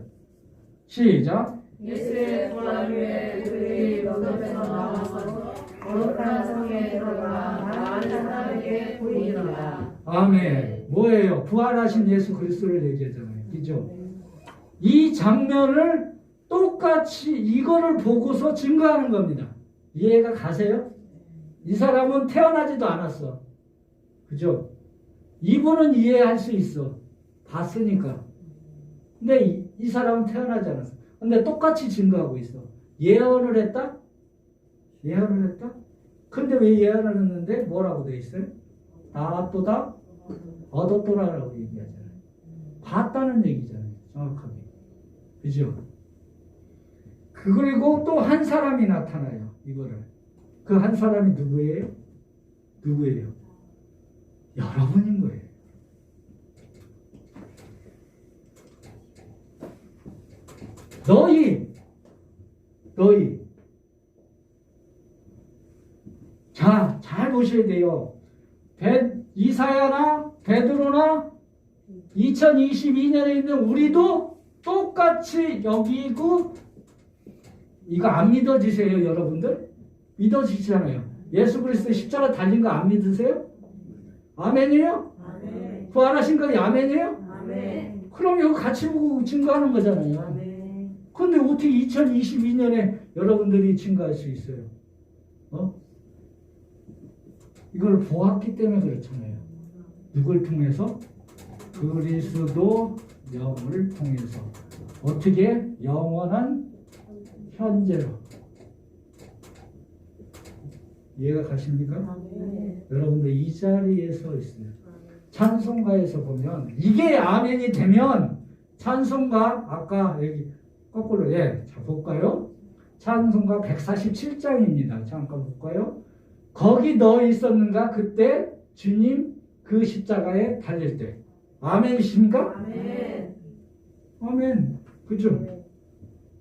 시작. 예수의 부활 후에 그들이 무덤에서 나와서 거룩한 성에 들어가 많은 사람에게 보이니라. 아멘. 뭐예요? 부활하신 예수 그리스도를 얘기하잖아요. 그죠? 이 장면을 똑같이 이거를 보고서 증거하는 겁니다. 이해가 가세요? 이 사람은 태어나지도 않았어. 그죠? 이분은 이해할 수 있어. 봤으니까. 근데 이 사람은 태어나지 않았어. 근데 똑같이 증거하고 있어. 예언을 했다? 예언을 했다? 근데 왜 예언을 했는데 뭐라고 돼 있어요? 나왔도다? 얻었도라라고 얘기하잖아요. 봤다는 얘기잖아요. 정확하게. 그죠? 그리고 또 한 사람이 나타나요. 이거를. 그 한 사람이 누구예요? 누구예요? 여러분인 거예요. 너희. 자, 잘 보셔야 돼요. 이사야나 베드로나 2022년에 있는 우리도 똑같이 여기고, 이거 안 믿어지세요, 여러분들? 믿어지잖아요. 예수 그리스도 십자가 달린 거 안 믿으세요? 아멘이에요? 아멘. 부활하신 거 아멘이에요? 아멘. 그럼 이거 같이 보고 증거하는 거잖아요. 아멘. 근데 어떻게 2022년에 여러분들이 증거할 수 있어요? 이걸 보았기 때문에 그렇잖아요. 누굴 통해서? 그리스도 영을 통해서. 어떻게? 영원한 현재로. 이해가 가십니까? 아멘. 여러분들 이 자리에 서 있어요. 찬송가에서 보면 이게 아멘이 되면 찬송가 아까 여기 거꾸로 자 볼까요? 찬송가 147장입니다. 잠깐 볼까요? 거기 너 있었는가 그때 주님 그 십자가에 달릴 때. 아멘이십니까? 아멘. 아멘. 그죠?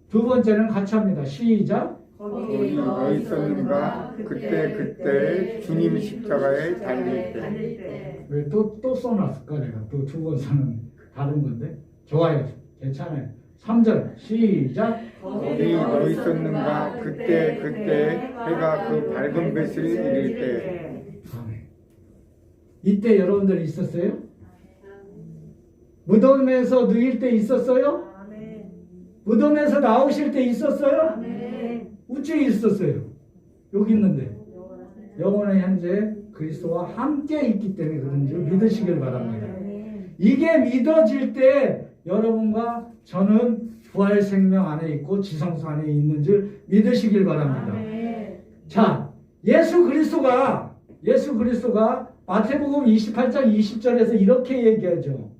두 번째는 같이 합니다. 시작. 거기 너 있었는가 그때 주님 십자가에 달릴 때. 왜 또 써놨을까 내가 또 두 번 써는 다른 건데. 좋아요. 괜찮아요. 3절 시작. 거기 너 있었는가 그때 해가 그 밝은 빛을 이룰 때. 아멘. 이때 여러분들 있었어요? 무덤에서 누일 때 있었어요? 아멘. 무덤에서 나오실 때 있었어요? 아멘. 우주에 있었어요. 여기 있는데 영원의 현재 그리스도와 함께 있기 때문에 그런 줄 믿으시길 바랍니다. 이게 믿어질 때 여러분과 저는 부활 생명 안에 있고 지성소 안에 있는 줄 믿으시길 바랍니다. 자, 예수 그리스도가 마태복음 28장 20절에서 이렇게 얘기하죠.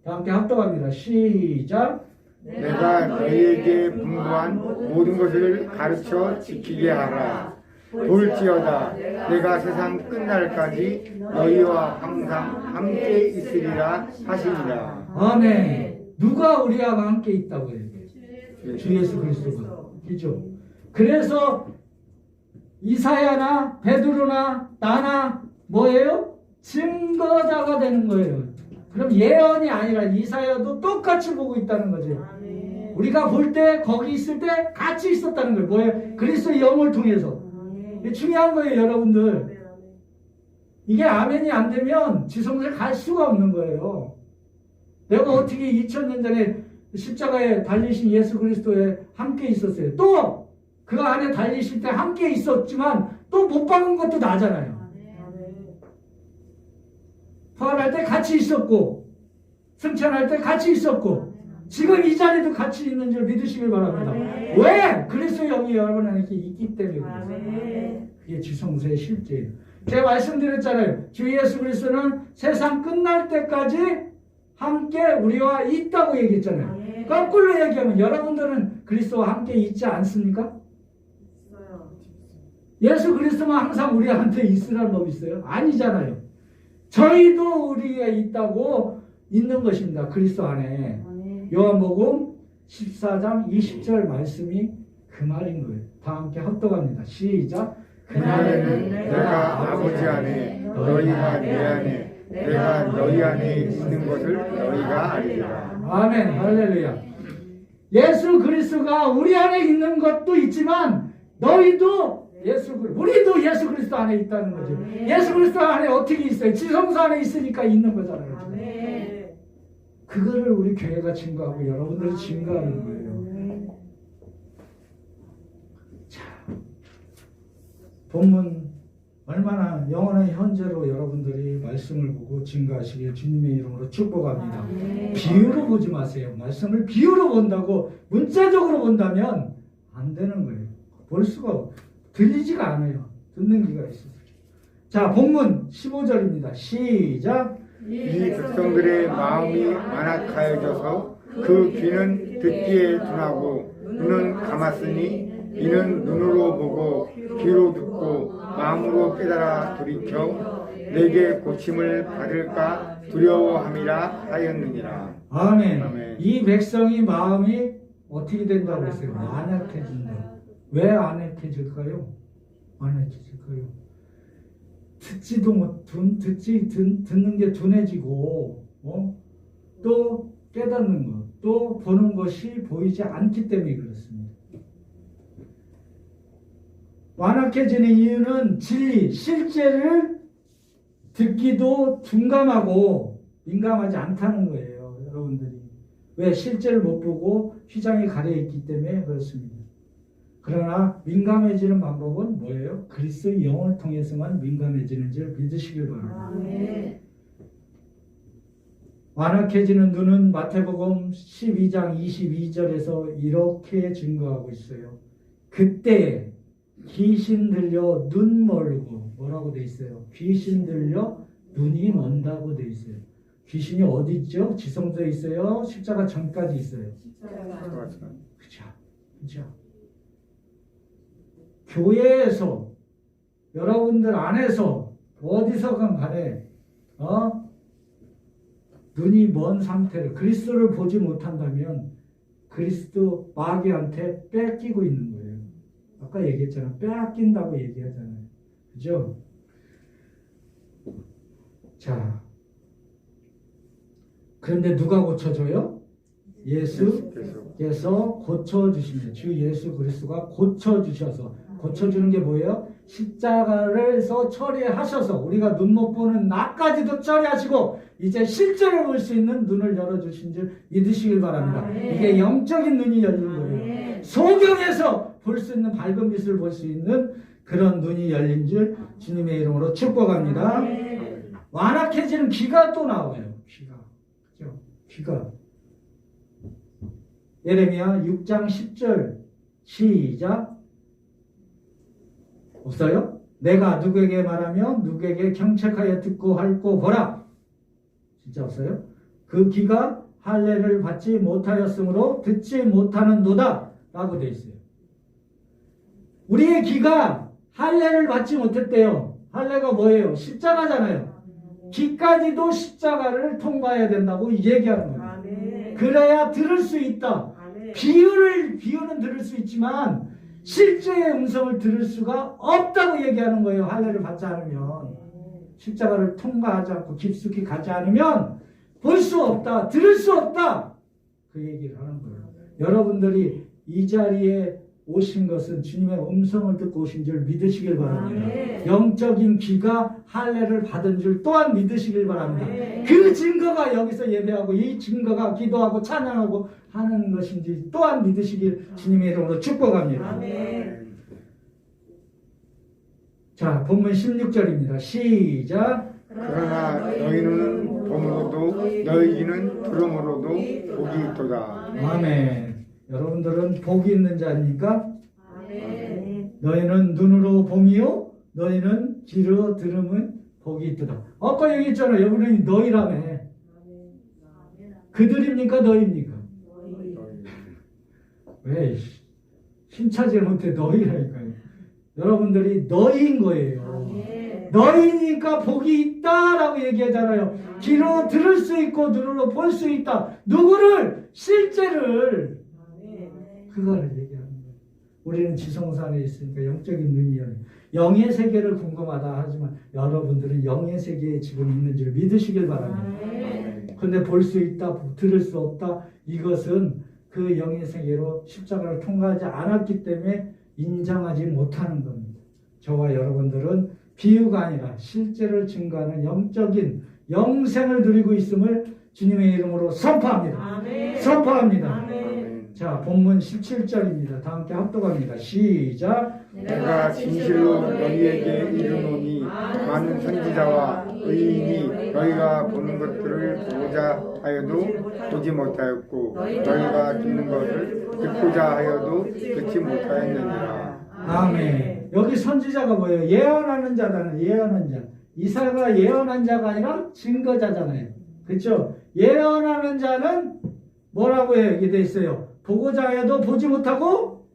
다 함께 합독합니다. 시작. 내가 너희에게 분부한 모든 것을 가르쳐 지키게 하라. 볼지어다 내가 세상 끝날까지 너희와 항상 함께 있으리라 하시니라. 아멘. 누가 우리와 함께 있다고 얘기해요? 주 예수 그리스도가. 그죠? 그래서 이사야나 베드로나 나나 뭐예요? 증거자가 되는 거예요. 그럼 예언이 아니라 이사야도 똑같이 보고 있다는 거죠. 우리가 볼 때 거기 있을 때 같이 있었다는 거예요. 뭐예요? 그리스도의 영을 통해서. 이게 중요한 거예요, 여러분들. 이게 아멘이 안 되면 지성소에 갈 수가 없는 거예요. 내가 어떻게 2000년 전에 십자가에 달리신 예수 그리스도에 함께 있었어요. 또 그 안에 달리실 때 함께 있었지만 또 못 박은 것도 나잖아요. 부활할 때 같이 있었고 승천할 때 같이 있었고 지금 이 자리도 같이 있는 줄 믿으시길 바랍니다. 왜? 그리스도의 영이 여러분 안에 있기 때문에 그렇습니다. 그게 지성소의 실제예요. 제가 말씀드렸잖아요. 주 예수 그리스도는 세상 끝날 때까지 함께 우리와 있다고 얘기했잖아요. 거꾸로 얘기하면 여러분들은 그리스도와 함께 있지 않습니까? 예수 그리스도만 항상 우리한테 있으라는 법이 있어요? 아니잖아요. 저희도 우리에 있다고 있는 것입니다. 그리스도 안에. 요한복음 14장 20절 말씀이 그 말인 거예요. 다 함께 합독합니다. 시작. 그날에는 내가 아버지 안에 너희가 내 안에 내가 너희 안에 있는 것을 너희가 알리라. 아멘. 할렐루야. 예수 그리스도가 우리 안에 있는 것도 있지만 너희도 우리도 예수 그리스도 안에 있다는 거죠. 예수 그리스도 안에 어떻게 있어요? 지성소 안에 있으니까 있는 거잖아요. 그거를 우리 교회가 증거하고 여러분들이 증거하는 거예요. 자, 본문 얼마나 영원한 현재로 여러분들이 말씀을 보고 증거하시길 주님의 이름으로 축복합니다. 비유로 보지 마세요. 말씀을 비유로 본다고 문자적으로 본다면 안 되는 거예요. 볼 수가 없어요. 들리지가 않아요. 듣는 귀가 있어요. 자, 본문 15절입니다. 시작. 이 백성들의 마음이 완악하여져서 그 귀는 듣기에 둔하고 눈은 감았으니 이는 눈으로 보고 귀로 듣고 마음으로 깨달아 돌이켜 내게 고침을 받을까 두려워함이라 하였느니라. 아멘. 아멘. 이 백성이 마음이 어떻게 된다고 했어요? 완악해진다. 왜 완악해질까요? 완악해질까요? 듣는 게 둔해지고, 또 깨닫는 것, 또 보는 것이 보이지 않기 때문에 그렇습니다. 완악해지는 이유는 진리, 실제를 듣기도 둔감하고 민감하지 않다는 거예요, 여러분들이. 왜? 실제를 못 보고 휘장이 가려있기 때문에 그렇습니다. 그러나 민감해지는 방법은 뭐예요? 그리스도의 영을 통해서만 민감해지는 줄 믿으시길 바랍니다. 완악해지는 눈은 마태복음 12장 22절에서 이렇게 증거하고 있어요. 그때 귀신 들려 눈 멀고 뭐라고 돼 있어요? 귀신 들려 눈이 먼다고 돼 있어요. 귀신이 어디 있죠? 지성소에 있어요? 십자가 전까지 있어요. 그죠? 그죠? 교회에서 여러분들 안에서 어디서건 간에 눈이 먼 상태로 그리스도를 보지 못한다면 그리스도 마귀한테 뺏기고 있는 거예요. 아까 얘기했잖아. 뺏긴다고 얘기하잖아요. 그죠? 자, 그런데 누가 고쳐줘요? 예수께서 고쳐주십니다. 주 예수 그리스도가 고쳐주셔서. 고쳐주는 게 뭐예요? 십자가를서 처리하셔서 우리가 눈 못 보는 나까지도 처리하시고 이제 실제로 볼 수 있는 눈을 열어주신 줄 믿으시길 바랍니다. 이게 영적인 눈이 열린 거예요. 소경에서 볼 수 있는 밝은 빛을 볼 수 있는 그런 눈이 열린 줄 주님의 이름으로 축복합니다. 완악해지는 귀가 또 나와요. 귀가. 예레미야 6장 10절 시작. 없어요? 내가 누구에게 말하며 누구에게 경책하여 듣고 할고 보라. 진짜 없어요? 그 귀가 할례를 받지 못하였으므로 듣지 못하는도다 라고 되어 있어요. 우리의 귀가 할례를 받지 못했대요. 할례가 뭐예요? 십자가잖아요. 귀까지도 십자가를 통과해야 된다고 얘기하는 거예요. 그래야 들을 수 있다. 비유는 들을 수 있지만 실제의 음성을 들을 수가 없다고 얘기하는 거예요. 할례를 받지 않으면. 십자가를 통과하지 않고 깊숙이 가지 않으면 볼 수 없다. 들을 수 없다. 그 얘기를 하는 거예요. 여러분들이 이 자리에 오신 것은 주님의 음성을 듣고 오신 줄 믿으시길 바랍니다. 영적인 귀가 할례를 받은 줄 또한 믿으시길 바랍니다. 그 증거가 여기서 예배하고 이 증거가 기도하고 찬양하고 하는 것인지 또한 믿으시길 주님의 이름으로 축복합니다. 자, 본문 16절입니다. 시작. 그러나 너희는 봄으로도 너희는 들음으로도 복이 있도다. 아멘. 여러분들은 복이 있는 자니까 아멘. 너희는 눈으로 봄이요 너희는 귀로 들음은 복이 있도다. 아까 얘기했잖아. 여러분이 너희라며. 그들입니까 너희입니까? 왜 힘차지 못해 너희라니까요. 여러분들이 너희인 거예요. 너희니까 복이 있다라고 얘기하잖아요. 귀로 들을 수 있고 눈으로 볼 수 있다. 누구를? 실제를. 그거를 얘기하는 거예요. 우리는 지성산에 있으니까 영적인 눈이 열려. 영의 세계를 궁금하다 하지만 여러분들은 영의 세계에 지금 있는 줄 믿으시길 바랍니다. 근데 볼 수 있다, 들을 수 없다. 이것은 그 영의 세계로 십자가를 통과하지 않았기 때문에 인정하지 못하는 겁니다. 저와 여러분들은 비유가 아니라 실제를 증거하는 영적인 영생을 누리고 있음을 주님의 이름으로 선포합니다. 선포합니다. 자, 본문 17절입니다. 다 함께 합독합니다. 시작. 내가 진실로 너희에게 이르노니 많은 선지자와 의인이 너희가 보는 것들을 보고자 하여도 보지 못하였고 너희가 듣는 것을 듣고자 하여도 듣지 못하였느니라. 아멘. 여기 선지자가 뭐예요? 예언하는 자잖아요. 예언한 자. 이사야가 예언한 자가 아니라 증거자잖아요. 그렇죠? 예언하는 자는 뭐라고 얘기되어 있어요? 보고자 해도 보지 못하고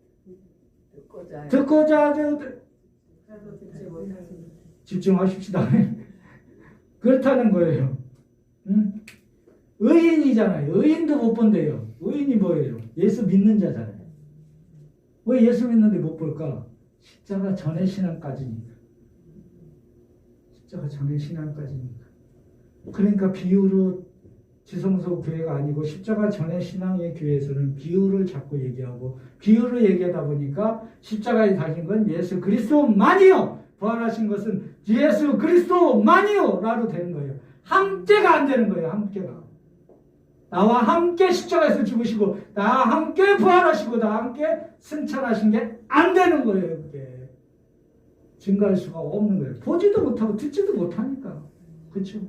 듣고자 해도 집중하십시다. 그렇다는 거예요. 응? 의인이잖아요. 의인도 못 본대요. 의인이 뭐예요? 예수 믿는 자잖아요. 왜 예수 믿는데 못 볼까? 십자가 전의 신앙까지니까. 십자가 전의 신앙까지니까. 그러니까 비유로 지성소 교회가 아니고 십자가 전의 신앙의 교회에서는 비유를 자꾸 얘기하고 비유를 얘기하다 보니까 십자가에 달린 건 예수 그리스도만이요. 부활하신 것은 예수 그리스도만이요. 라도 되는 거예요. 함께가 안 되는 거예요. 함께가. 나와 함께 십자가에서 죽으시고 나와 함께 부활하시고 나와 함께 승천하신 게 안 되는 거예요. 그게. 증거할 수가 없는 거예요. 보지도 못하고 듣지도 못하니까. 그렇죠?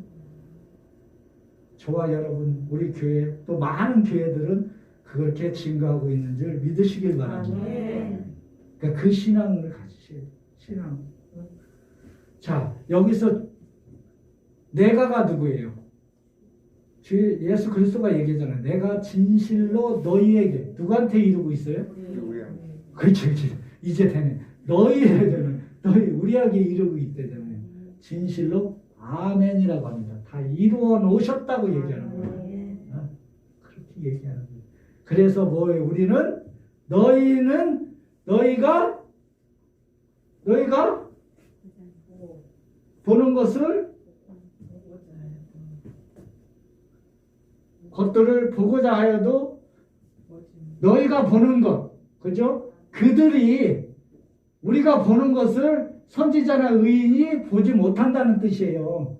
저와 여러분, 우리 교회 또 많은 교회들은 그렇게 증거하고 있는 줄 믿으시길 바랍니다. 그러니까 그 신앙을 가지셔야 돼요. 신앙. 자, 여기서 내가가 누구예요? 주 예수 그리스도가 얘기하잖아요. 내가 진실로 너희에게 누구한테 이루고 있어요? 그렇죠, 그렇죠. 이제 되네. 너희에게는 너희 우리에게 이루고 있대잖아요. 진실로 아멘이라고 합니다. 다 이루어 놓으셨다고 얘기하는 거예요. 그렇게 얘기하는 거예요. 그래서 뭐예요? 우리는 너희가 보는 것들을 보고자 하여도 너희가 보는 것, 그죠? 그들이 우리가 보는 것을 선지자나 의인이 보지 못한다는 뜻이에요.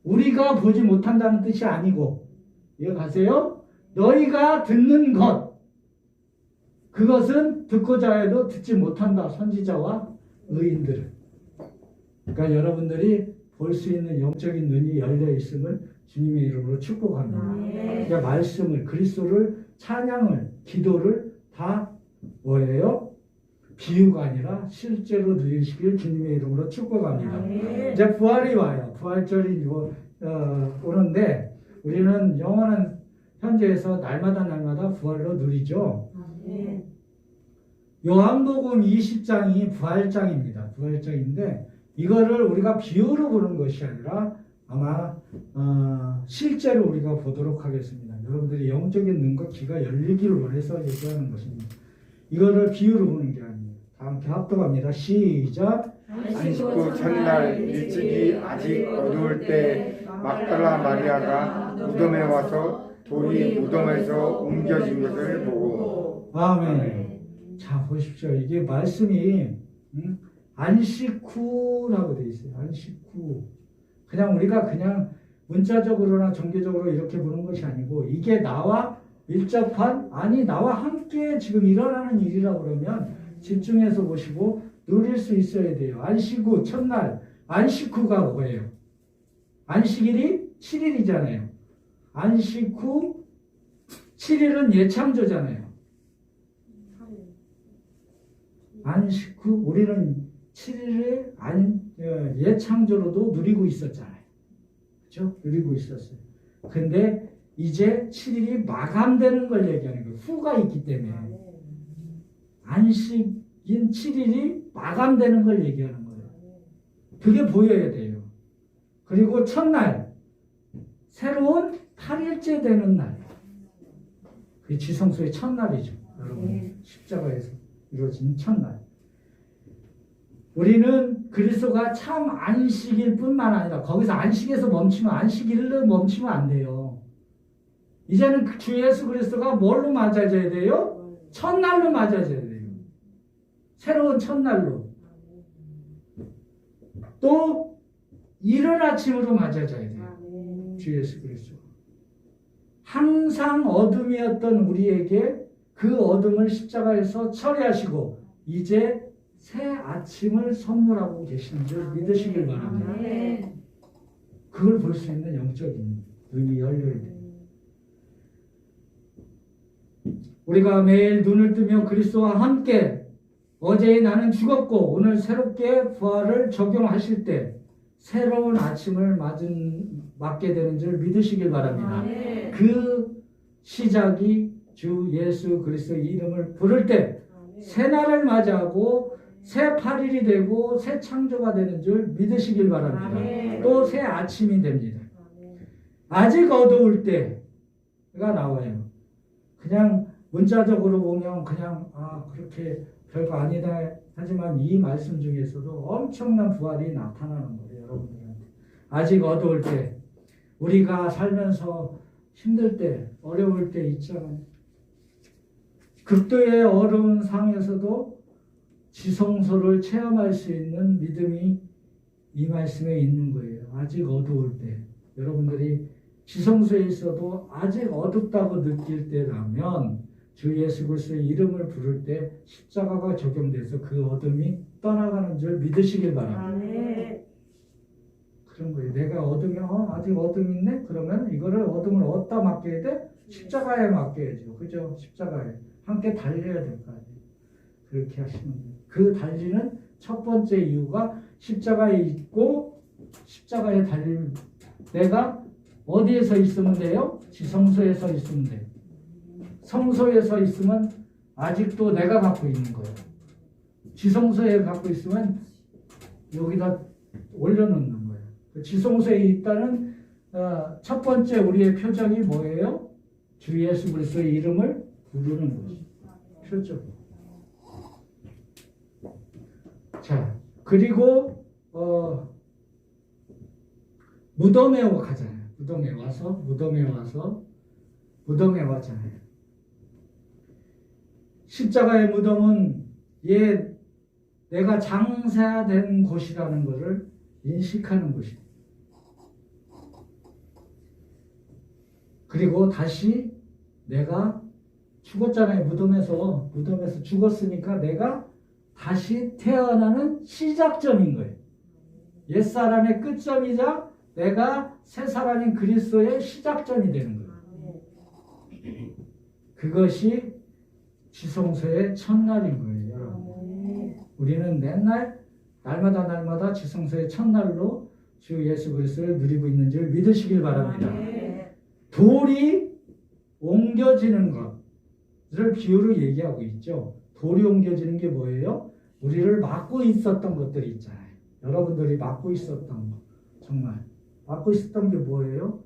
우리가 보지 못한다는 뜻이 아니고, 이해가세요? 너희가 듣는 것, 그것은 듣고자 해도 듣지 못한다. 선지자와 의인들은. 그러니까 여러분들이 볼 수 있는 영적인 눈이 열려 있음을 주님의 이름으로 축복합니다. 그러니까 말씀을, 그리스도를, 찬양을, 기도를 다 뭐예요? 비유가 아니라 실제로 누리시길 주님의 이름으로 축복합니다. 이제 부활이 와요. 부활절이 오는데 우리는 영원한 현재에서 날마다 부활로 누리죠. 요한복음 20장이 부활장입니다. 부활장인데 이거를 우리가 비유로 보는 것이 아니라 아마 실제로 우리가 보도록 하겠습니다. 여러분들이 영적인 눈과 귀가 열리기를 원해서 얘기하는 것입니다. 이거를 비유로 보는 게 아니에요. 다 함께 합독합니다. 시작. 안식구 첫날 일찍이 아직 어두울 때 막달라 마리아가 무덤에 와서 돌이 무덤에서 옮겨진 것을 보고. 아멘. 자, 보십시오. 이게 말씀이 안식 후라고 되어 있어요. 안식 후. 그냥 우리가 그냥 문자적으로나 종교적으로 이렇게 보는 것이 아니고 이게 나와 밀접한, 아니 나와 함께 지금 일어나는 일이라고 그러면 집중해서 보시고 누릴 수 있어야 돼요. 안식 후 첫날. 안식 후가 뭐예요? 안식일이 7일이잖아요. 안식 후 7일은 예창조잖아요. 안식 후 우리는 7일을 예창조로도 누리고 있었잖아요. 그렇죠? 누리고 있었어요. 근데 이제 7일이 마감되는 걸 얘기하는 거예요. 후가 있기 때문에. 안식인 7일이 마감되는 걸 얘기하는 거예요. 그게 보여야 돼요. 그리고 첫날, 새로운 8일째 되는 날. 그게 지성소의 첫날이죠. 여러분, 십자가에서 이루어진 첫날. 우리는 그리스도가 참 안식일 뿐만 아니라 거기서 안식에서 멈추면 안식일로 멈추면 안 돼요. 이제는 주 예수 그리스도가 뭘로 맞아져야 돼요? 첫날로 맞아져야 돼요. 새로운 첫날로. 또 이른 아침으로 맞아져야 돼요. 주 예수 그리스도. 항상 어둠이었던 우리에게 그 어둠을 십자가에서 처리하시고 이제 새 아침을 선물하고 계시는 줄 믿으시길 바랍니다. 그걸 볼 수 있는 영적인 눈이 열려야 돼요. 우리가 매일 눈을 뜨며 그리스도와 함께 어제의 나는 죽었고 오늘 새롭게 부활을 적용하실 때 새로운 아침을 맞게 되는 줄 믿으시길 바랍니다. 그 시작이 주 예수 그리스도의 이름을 부를 때 새날을 맞이하고 새 8일이 되고 새 창조가 되는 줄 믿으시길 바랍니다. 또 새 아침이 됩니다. 아직 어두울 때가 나와요. 그냥 문자적으로 보면 그냥 그렇게 별거 아니다 하지만 이 말씀 중에서도 엄청난 부활이 나타나는 거예요. 여러분들한테. 아직 어두울 때 우리가 살면서 힘들 때 어려울 때 있잖아요. 극도의 어려운 상에서도 지성소를 체험할 수 있는 믿음이 이 말씀에 있는 거예요. 아직 어두울 때 여러분들이 지성소에 있어도 아직 어둡다고 느낄 때라면 주 예수 그리스도의 이름을 부를 때 십자가가 적용돼서 그 어둠이 떠나가는 줄 믿으시길 바랍니다. 그런 거예요. 내가 어둠이 아직 어둠 있네? 그러면 이거를 어둠을 어디다 맡겨야 돼? 십자가에 맡겨야죠. 그죠? 십자가에 함께 달려야 될 거 아니에요. 그렇게 하시는 거예요. 그 달리는 첫 번째 이유가 십자가에 있고 십자가에 달릴 내가 어디에 서 있으면 돼요? 지성소에 서 있으면 돼요. 성소에 서 있으면 아직도 내가 갖고 있는 거예요. 지성소에 갖고 있으면 여기다 올려놓는 거예요. 지성소에 있다는 첫 번째 우리의 표정이 뭐예요? 주 예수 그리스도의 이름을 부르는 것이 표정. 자, 그리고 무덤에 가잖아요. 무덤에 왔잖아요. 십자가의 무덤은 내가 장사된 곳이라는 것을 인식하는 곳입니다. 그리고 다시 내가 죽었잖아요. 무덤에서 죽었으니까 내가 다시 태어나는 시작점인 거예요. 옛사람의 끝점이자 내가 새 사람인 그리스도의 시작점이 되는 거예요. 그것이 지성소의 첫날인 거예요, 여러분. 우리는 맨날 날마다 지성소의 첫날로 주 예수 그리스도를 누리고 있는 줄 믿으시길 바랍니다. 돌이 옮겨지는 것을 비유로 얘기하고 있죠. 돌이 옮겨지는 게 뭐예요? 우리를 막고 있었던 것들이 있잖아요. 여러분들이 막고 있었던 거. 정말 막고 있었던 게 뭐예요?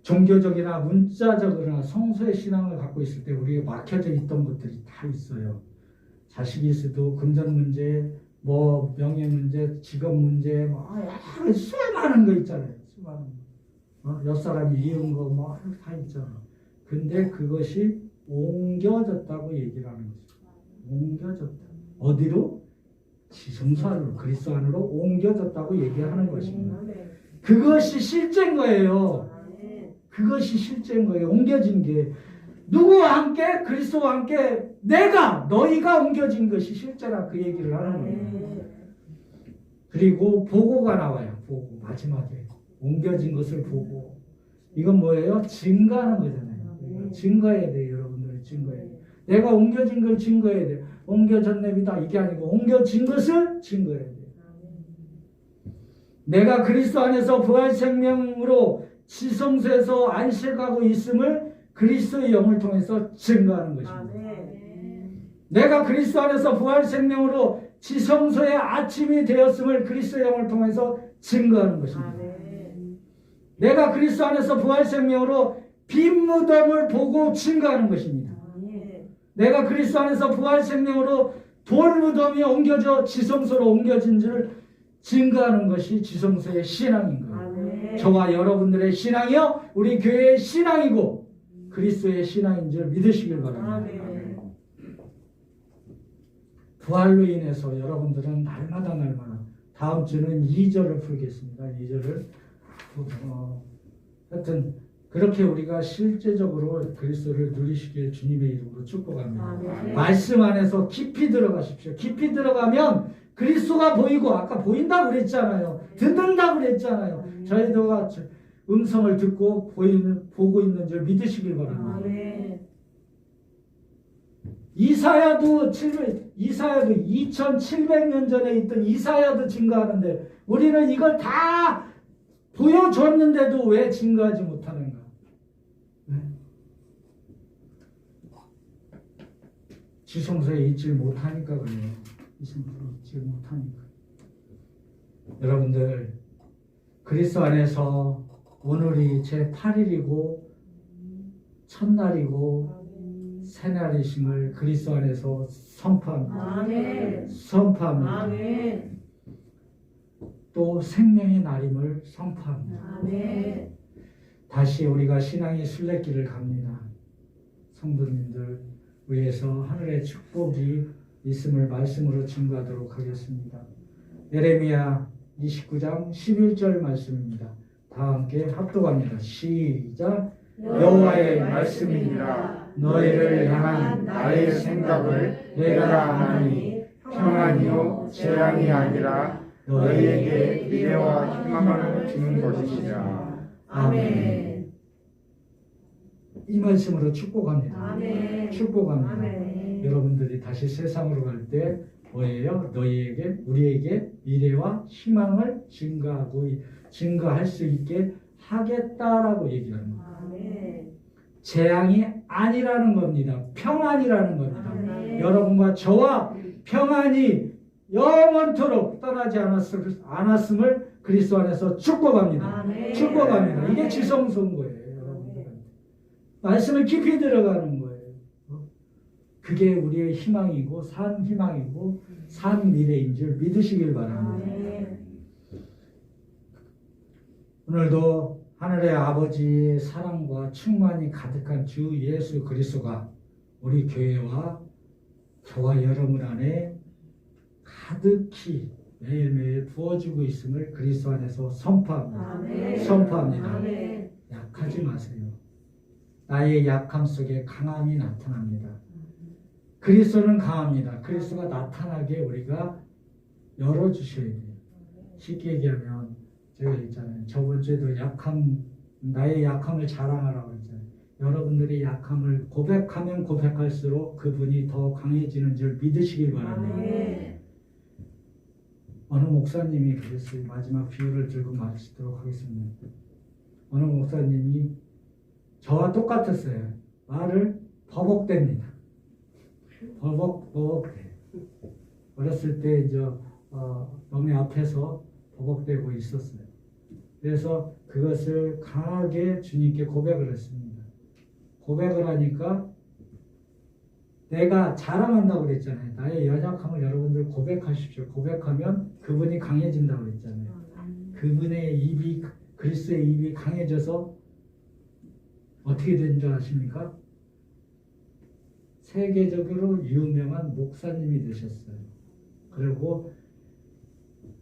종교적이나 문자적이나 성서의 신앙을 갖고 있을 때 우리가 막혀져 있던 것들이 다 있어요. 자식이 있어도 금전 문제, 명예 문제, 직업 문제, 수많은 거 있잖아요. 수많은 거. 옆 사람이 이은 거 다 있잖아. 근데 그것이 옮겨졌다고 얘기를 하는 거죠. 옮겨졌다. 어디로? 지성소 안으로, 그리스도 안으로 옮겨졌다고 얘기하는 것입니다. 그것이 실제인 거예요. 그것이 실제인 거예요. 옮겨진 게. 누구와 함께? 그리스도와 함께 너희가 옮겨진 것이 실제라 그 얘기를 하는 거예요. 그리고 보고가 나와요. 보고 마지막에. 옮겨진 것을 보고 이건 뭐예요? 증거하는 거잖아요. 증거해야 돼요. 여러분들이 증거해야 돼요. 내가 옮겨진 걸 증거해야 돼요. 옮겨졌네비다 이게 아니고 옮겨진 것을 증거해야 돼요. 내가 그리스도 안에서 부활 생명으로 지성소에서 안식하고 있음을 그리스도의 영을 통해서 증거하는 것입니다. 내가 그리스도 안에서 부활 생명으로 지성소의 아침이 되었음을 그리스도의 영을 통해서 증거하는 것입니다. 내가 그리스도 안에서 부활 생명으로 빈 무덤을 보고 증거하는 것입니다. 내가 그리스도 안에서 부활 생명으로 돌 무덤이 옮겨져 지성소로 옮겨진 줄 증거하는 것이 지성소의 신앙인 거예요. 저와 여러분들의 신앙이요 우리 교회의 신앙이고 그리스도의 신앙인 줄 믿으시길 바랍니다. 부활로 인해서 여러분들은 날마다 다음 주는 2절을 풀겠습니다. 2절을 하여튼 그렇게 우리가 실제적으로 그리스도를 누리시길 주님의 이름으로 축복합니다. 말씀 안에서 깊이 들어가십시오. 깊이 들어가면 그리스도가 보이고 아까 보인다고 그랬잖아요. 듣는다고 그랬잖아요. 저희도 음성을 듣고 보고 있는 줄 믿으시길 바랍니다. 이사야도 2700년 전에 있던 이사야도 증거하는데 우리는 이걸 다 보여줬는데도 왜 증거하지 못하는가? 지성소에 있지 못하니까 그래요. 지성소에 있지 못하니까. 여러분들 그리스도 안에서 오늘이 제 8일이고 첫날이고 새날이심을 그리스도 안에서 선포합니다. 선포합니다. 또 생명의 날임을 선포합니다. 다시 우리가 신앙의 순례길을 갑니다. 성도님들 위해서 하늘의 축복이 있음을 말씀으로 증거하도록 하겠습니다. 예레미야 29장 11절 말씀입니다. 다 함께 합독합니다. 시작. 여호와의 말씀이니라. 너희를 향한 나의 생각을 내가 아나니 평안이요 재앙이 아니라 너희에게 미래와 희망을 주는 것이니라. 아멘. 이 말씀으로 축복합니다. 아멘. 축복합니다. 아멘. 여러분들이 다시 세상으로 갈 때 뭐예요? 너희에게 우리에게 미래와 희망을 증거할 수 있게 하겠다라고 얘기하는 거예요. 아멘. 재앙이 아니라는 겁니다. 평안이라는 겁니다. 아멘. 여러분과 저와 평안이 영원토록 떠나지 않았음을 그리스도 안에서 축복합니다. 아멘. 축복합니다. 이게 지성소인 거예요. 여러분들한테. 말씀을 깊이 들어가는 거예요. 그게 우리의 희망이고 산 희망이고 산 미래인 줄 믿으시길 바랍니다. 아멘. 오늘도 하늘의 아버지의 사랑과 충만이 가득한 주 예수 그리스도가 우리 교회와 저와 여러분 안에 가득히 매일매일 부어지고 있음을 그리스도 안에서 선포합니다. 아멘. 선포합니다. 아멘. 약하지 마세요. 나의 약함 속에 강함이 나타납니다. 그리스도는 강합니다. 그리스도가 나타나게 우리가 열어주셔야 돼요. 쉽게 얘기하면 제가 있잖아요. 저번 주에도 나의 약함을 자랑하라고 했잖아요. 여러분들이 약함을 고백하면 고백할수록 그분이 더 강해지는 줄 믿으시길 바랍니다. 아멘. 어느 목사님이 그랬어요. 마지막 비유를 들고 마치도록 하겠습니다. 어느 목사님이 저와 똑같았어요. 말을 버벅댑니다. 버벅대. 어렸을 때 이제 너네 앞에서 버벅대고 있었어요. 그래서 그것을 강하게 주님께 고백을 했습니다. 고백을 하니까 내가 자랑한다고 그랬잖아요. 나의 연약함을 여러분들 고백하십시오. 고백하면 그분이 강해진다고 그랬잖아요. 그분의 입이 그리스도의 입이 강해져서 어떻게 된 줄 아십니까? 세계적으로 유명한 목사님이 되셨어요. 그리고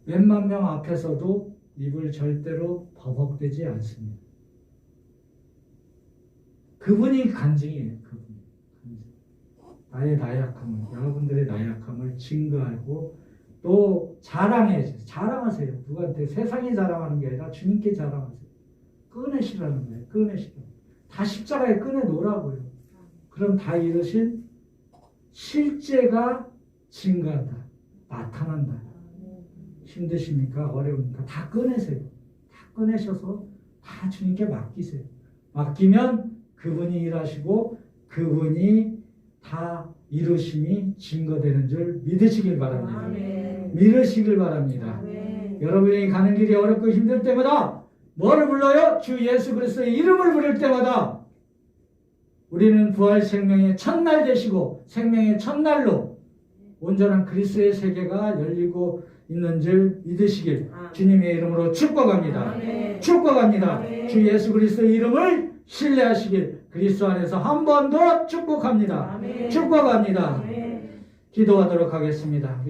몇만 명 앞에서도 입을 절대로 버벅대지 않습니다. 그분이 간증이에요. 그분이 간증. 나의 나약함을, 여러분들의 나약함을 증거하고 또 자랑하세요. 누구한테 세상에 자랑하는 게 아니라 주님께 자랑하세요. 꺼내시라는 거예요. 꺼내시라. 다 십자가에 꺼내놓으라고요. 그럼 다 이루신 실제가 증가한다. 나타난다. 힘드십니까? 어려우니까 다 꺼내세요. 다 꺼내셔서 다 주님께 맡기세요. 맡기면 그분이 일하시고 그분이 다 이루심이 증거되는 줄 믿으시길 바랍니다. 아멘. 믿으시길 바랍니다. 아멘. 여러분이 가는 길이 어렵고 힘들 때마다 뭐를 불러요? 주 예수 그리스도의 이름을 부를 때마다 우리는 부활 생명의 첫날 되시고 생명의 첫날로 온전한 그리스도의 세계가 열리고 있는 줄 믿으시길 주님의 이름으로 축복합니다. 아멘. 축복합니다. 아멘. 주 예수 그리스도의 이름을 신뢰하시길 그리스도 안에서 한 번 더 축복합니다. 아멘. 축복합니다. 아멘. 기도하도록 하겠습니다.